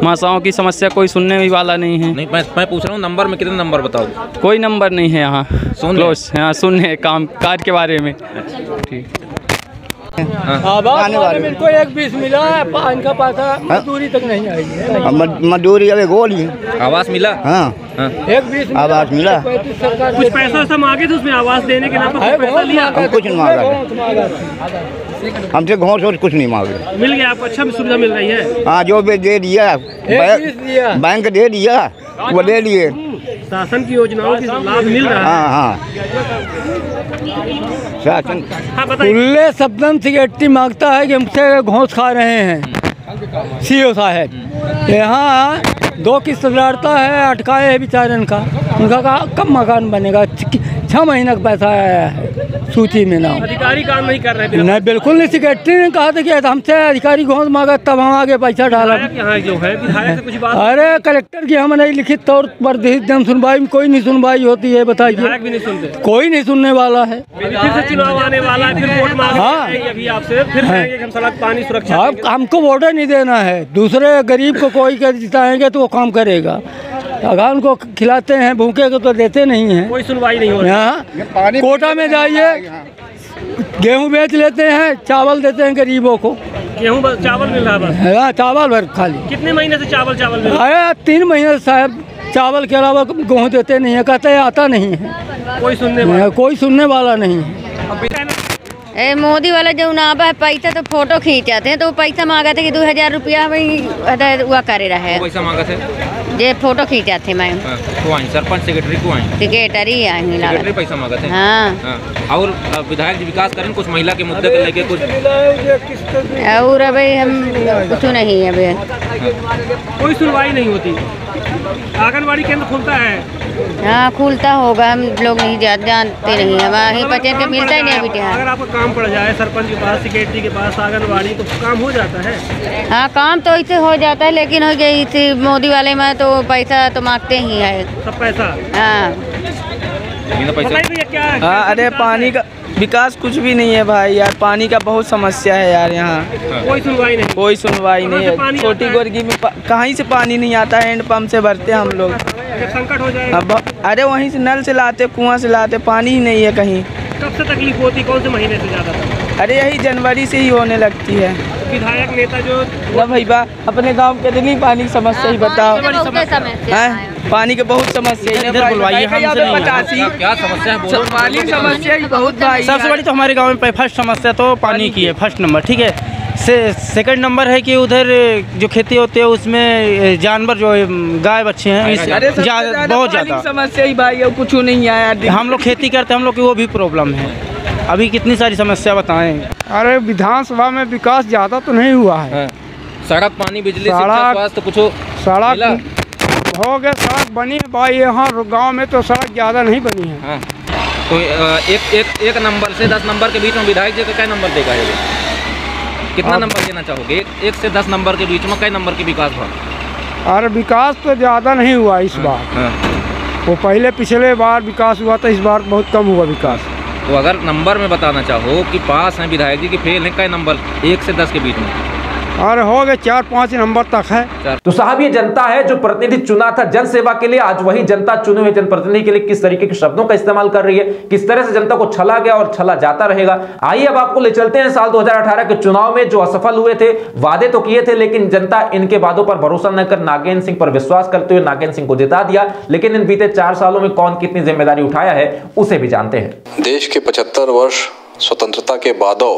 मासाओं की समस्या कोई सुनने भी वाला नहीं है। नहीं, मैं पूछ रहा हूँ नंबर में कितने नंबर बताओ? कोई नंबर नहीं है यहाँ। यहाँ सुनने काम काज के बारे में। ठीक आवास वाले को 1-20 मिला है, इनका पैसा मजदूरी तक नहीं आई है। मजदूरी अभी गोली आवास मिला? हाँ, 1-20 आवास मिला। कुछ पैसा ऐसा मांगे थे उसमें आवास देने के नाम पर पैसा लिया? हम कुछ नहीं मांगा, हमसे घोर सोच कुछ नहीं मांगे। मिल गया आपको? अच्छा सुविधा मिल रही है? हाँ, जो भी दे दिया, बैंक दे दिया, वो ले लिए। शासन की योजनाओं की लाभ मिल रहा है? हाँ, शासन खुले शब्दन सिगरेटी मांगता है कि हमसे घोंस खा रहे हैं सीओ साहब। यहाँ 2 किस्त लड़ता है, अटकाए है बेचारे का, उनका कब मकान बनेगा? 6 महीने का पैसा आया है सूची में ना। अधिकारी काम नहीं कर रहे? नहीं, बिल्कुल नहीं। सेक्रेटरी ने कहा था कि हमसे अधिकारी घोंस मांगा तब हम आगे पैसा डाला। यहाँ जो है विधायक से कुछ बात? अरे कलेक्टर की हम नहीं, लिखित तौर पर जन सुनवाई में कोई नहीं सुनवाई होती है, बताइए। विधायक भी नहीं सुनते? कोई नहीं सुनने वाला है। फिर से चुनाव आने वाला है, फिर वोट मांगेंगे अभी आपसे, फिर कहेंगे कि हम सड़क पानी सुरक्षा। अब हमको वोट नहीं देना है, दूसरे गरीब को कोई कर जिताएंगे तो वो काम करेगा। अगर उनको खिलाते हैं भूखे को तो देते नहीं हैं। कोई सुनवाई नहीं हो रही। यहाँ कोटा में जाइए, गेहूँ बेच लेते हैं, चावल देते हैं गरीबों को। गेहूँ चावल मिल रहा है? हाँ, चावल भर खाली। कितने महीने से चावल मिल रहा है? 3 महीने से साहब चावल के अलावा गेहूँ देते नहीं है, कहते हैं आता नहीं है। कोई सुनने वाला नहीं है। मोदी वाला जो नाम है पैसा तो फोटो खींच जाते हैं, तो पैसा मांगा थे कि 2000 रुपया वही हुआ करे रहे। पैसा मांगा थे जे फोटो खींचा थे मैं। सरपंच सेक्रेटरी को आई? सेक्रेटरी आई सेक्रेटरी पैसा मांगा थे। हाँ। और विधायक जी विकास करें कुछ महिला के मुद्दे को लेके कुछ? और अभी हम कुछ नहीं है, अभी कोई सुनवाई नहीं होती। आंगनबाड़ी केंद्र खुलता है? हाँ, खुलता होगा, हम लोग नहीं जानते नहीं, हमारे पेशेंट को मिलता ही नहीं अभी। अगर आपका काम पड़ जाए सरपंच के पास, सेक्रेटरी के पास, आंगनबाड़ी, तो काम हो जाता है? हाँ, काम तो ऐसे हो जाता है, लेकिन हो गई थी मोदी वाले में तो पैसा तो मांगते ही है सब पैसा। हाँ, क्या? हाँ, अरे विकास कुछ भी नहीं है भाई यार, पानी का बहुत समस्या है यार यहाँ। कोई सुनवाई नहीं, कोई सुनवाई नहीं है। छोटी गोरगी में कहीं से पानी नहीं आता है, हैंड पंप से भरते हैं हम लोग। संकट हो जाएगा। अरे वहीं से नल से लाते, कुआं से लाते, पानी ही नहीं है कहीं। कब से तकलीफ होती, कौन से महीने से ज़्यादा? अरे यही जनवरी से ही होने लगती है। विधायक नेता जो ना भैया अपने गांव के कितनी पानी की समस्या ही बताओ। पानी के बहुत समस्या है। क्या समस्या है? पानी की समस्या ही बहुत भाई। सबसे बड़ी तो हमारे गांव में फर्स्ट समस्या तो पानी की है, फर्स्ट नंबर, ठीक है। सेकंड नंबर है कि उधर जो खेती होती है उसमें जानवर जो गाय बच्चे हैं बहुत ज़्यादा समस्या ही भाई, कुछ नहीं आया। हम लोग खेती करते हैं, हम लोग की वो भी प्रॉब्लम है। अभी कितनी सारी समस्या बताएं। अरे विधानसभा में विकास ज़्यादा तो नहीं हुआ है। सड़क, पानी, बिजली, शिक्षा, स्वास्थ्य कुछ सड़क हो गया, सड़क बनी है भाई। यहाँ गांव में तो सड़क ज़्यादा नहीं बनी है। तो एक नंबर से 10 नंबर के बीच में विधायक जी का क्या नंबर देगा ये? कितना नंबर देना चाहोगे? 1 से 10 नंबर के बीच में कई नंबर की विकास हुआ? अरे विकास तो ज़्यादा नहीं हुआ इस बार। वो पहले पिछले बार विकास हुआ था, इस बार बहुत कम हुआ विकास। तो अगर नंबर में बताना चाहो कि पास हैं विधायक जी की फेल हैं, कई नंबर 1 से 10 के बीच में? और हो गए 4-5 नंबर तक है। तो साहब ये जनता है जो प्रतिनिधि चुना था जन सेवा के लिए, आज वही जनता चुने हुए जनप्रतिनिधि के लिए किस तरीके के शब्दों का इस्तेमाल कर रही है, किस तरह से जनता को छला गया और छला जाता रहेगा। आइए अब आपको ले चलते हैं साल 2018 के चुनाव में जो असफल हुए थे। वादे तो किए थे लेकिन जनता इनके वादों पर भरोसा न कर नागेंद्र सिंह पर विश्वास करते हुए नागेंद्र सिंह को जिता दिया। लेकिन इन बीते 4 सालों में कौन कितनी जिम्मेदारी उठाया है उसे भी जानते हैं। देश के 75 वर्ष स्वतंत्रता के बादों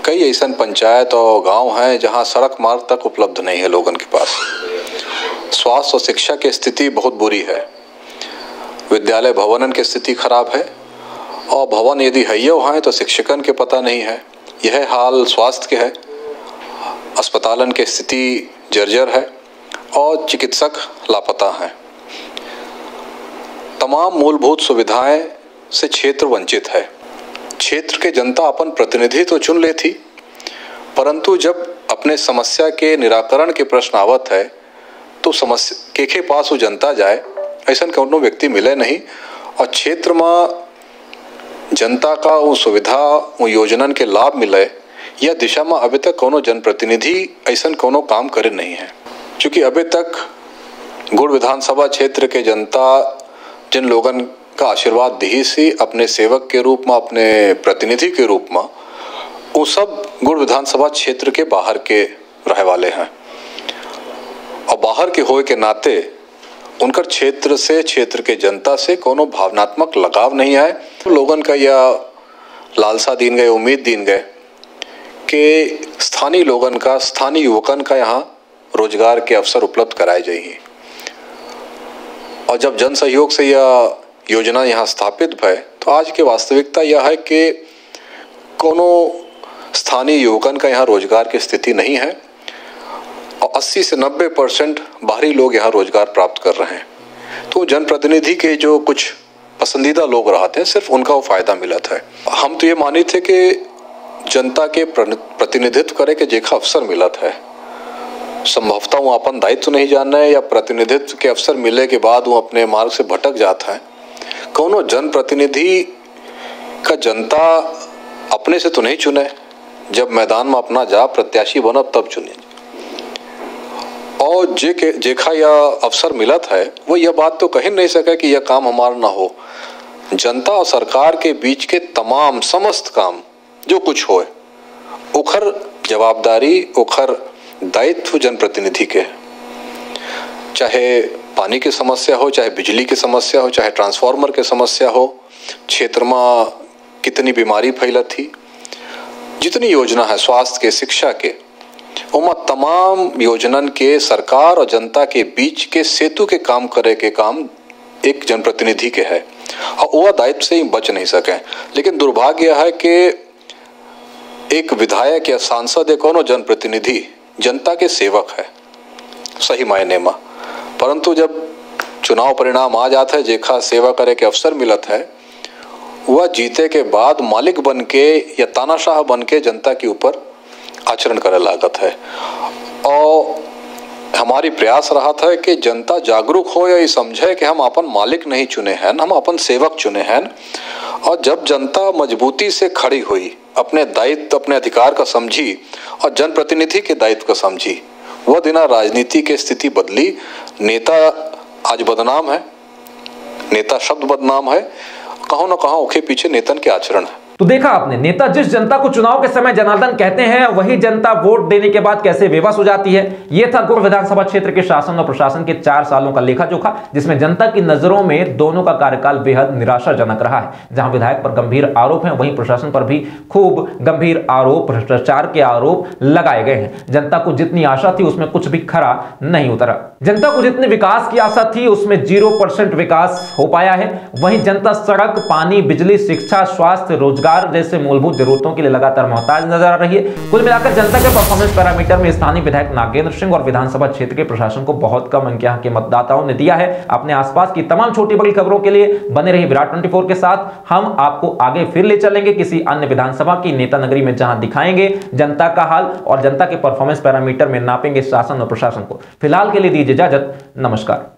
कई ऐसा पंचायत और गांव हैं जहां सड़क मार्ग तक उपलब्ध नहीं है लोगों के पास। स्वास्थ्य और शिक्षा की स्थिति बहुत बुरी है। विद्यालय भवनन की स्थिति खराब है और भवन यदि हैयो हैं तो शिक्षकन के पता नहीं है। यह हाल स्वास्थ्य के है। अस्पतालन की स्थिति जर्जर है और चिकित्सक लापता हैं। तमाम मूलभूत सुविधाएं से क्षेत्र वंचित है। क्षेत्र के जनता अपन प्रतिनिधि तो चुन लेती, परंतु जब अपने समस्या के निराकरण के प्रश्न आवत है तो समस्या के पास वो जनता जाए ऐसा कोनो व्यक्ति मिले नहीं। और क्षेत्र में जनता का वो सुविधा, वो योजनन के लाभ मिले यह दिशा में अभी तक कोनो जनप्रतिनिधि ऐसा कोनो काम करे नहीं है। क्योंकि अभी तक गुड़ विधानसभा क्षेत्र के जनता जिन लोगन का आशीर्वाद दी सी अपने सेवक के रूप में, अपने प्रतिनिधि के रूप में, वो सब गुड़ विधानसभा क्षेत्र के बाहर के रहे वाले हैं और बाहर के होए के नाते उनकर क्षेत्र से, क्षेत्र के जनता से कोनो भावनात्मक लगाव नहीं आए। लोगन का यह लालसा दीन गए, उम्मीद दीन गए कि स्थानीय लोगन का, स्थानीय युवकन का यहाँ रोजगार के अवसर उपलब्ध कराए जाइए। और जब जन सहयोग से यह योजना यहाँ स्थापित भय तो आज की वास्तविकता यह है कि कोनो स्थानीय युवकन का यहाँ रोजगार की स्थिति नहीं है और 80 से 90% बाहरी लोग यहाँ रोजगार प्राप्त कर रहे हैं। तो जनप्रतिनिधि के जो कुछ पसंदीदा लोग रहते हैं सिर्फ उनका वो फायदा मिलता है। हम तो ये मानी थे कि जनता के प्रतिनिधित्व करे के जेखा अवसर मिलता है, संभवतः वो अपन दायित्व नहीं जान रहे या प्रतिनिधित्व के अवसर मिलने के बाद वो अपने मार्ग से भटक जाता है। कोनो जनप्रतिनिधि का जनता अपने से तो नहीं चुने, जब मैदान में अपना जा प्रत्याशी बना तब चुने। और जेखा यह अवसर मिलत है वो यह बात तो कह नहीं सके कि यह काम हमारा ना हो। जनता और सरकार के बीच के तमाम समस्त काम जो कुछ होए उखर जवाबदारी, उखर दायित्व जनप्रतिनिधि के, चाहे पानी की समस्या हो, चाहे बिजली की समस्या हो, चाहे ट्रांसफार्मर की समस्या हो, क्षेत्र में कितनी बीमारी फैलत थी, जितनी योजना है स्वास्थ्य के, शिक्षा के, उमा तमाम योजनन के सरकार और जनता के बीच के सेतु के काम करे के काम एक जनप्रतिनिधि के है और वह दायित्व से ही बच नहीं सके। लेकिन दुर्भाग्य है कि एक विधायक या सांसद या कोनो जनप्रतिनिधि जनता के सेवक है सही मायने में, परंतु जब चुनाव परिणाम आ जाता है, जेखा सेवा करे के अवसर मिलत है, वह जीते के बाद मालिक बन के या तानाशाह बन के जनता के ऊपर आचरण करे लागत है। और हमारी प्रयास रहा था कि जनता जागरूक हो या ये समझे कि हम अपन मालिक नहीं चुने हैं, हम अपन सेवक चुने हैं और जब जनता मजबूती से खड़ी हुई, अपने दायित्व, अपने अधिकार का समझी और जनप्रतिनिधि के दायित्व का समझी, वह दिन राजनीति की स्थिति बदली। नेता आज बदनाम है, नेता शब्द बदनाम है, कहीं न कहीं उसके पीछे नेतन के आचरण है। तो देखा आपने, नेता जिस जनता को चुनाव के समय जनार्दन कहते हैं, वही जनता वोट देने के बाद कैसे बेबस हो जाती है। यह था गुड़ विधानसभा क्षेत्र के शासन और प्रशासन के 4 सालों का लेखा जोखा, जिसमें जनता की नजरों में दोनों का कार्यकाल बेहद निराशाजनक रहा है। जहां विधायक पर गंभीर आरोप हैं, वहीं प्रशासन पर भी खूब गंभीर आरोप, भ्रष्टाचार के आरोप लगाए गए हैं। जनता को जितनी आशा थी उसमें कुछ भी खरा नहीं उतरा। जनता को जितने विकास की आशा थी उसमें 0% विकास हो पाया है। वहीं जनता सड़क, पानी, बिजली, शिक्षा, स्वास्थ्य, रोजगार जैसे मूलभूत जरूरतों के लिए लगातार मोहताज नजर आ रही है। कुल मिलाकर जनता के परफॉर्मेंस पैरामीटर में स्थानीय विधायक नागेंद्र सिंह और विधानसभा क्षेत्र के प्रशासन को बहुत कम अंक यहाँ के मतदाताओं ने दिया है। अपने आसपास की तमाम छोटी बड़ी खबरों के लिए बने रही विराट 24 के साथ। हम आपको आगे फिर ले चलेंगे किसी अन्य विधानसभा की नेता नगरी में, जहां दिखाएंगे जनता का हाल और जनता के परफॉर्मेंस पैरामीटर में नापेंगे शासन और प्रशासन को। फिलहाल के लिए दीजिए इजाजत, नमस्कार।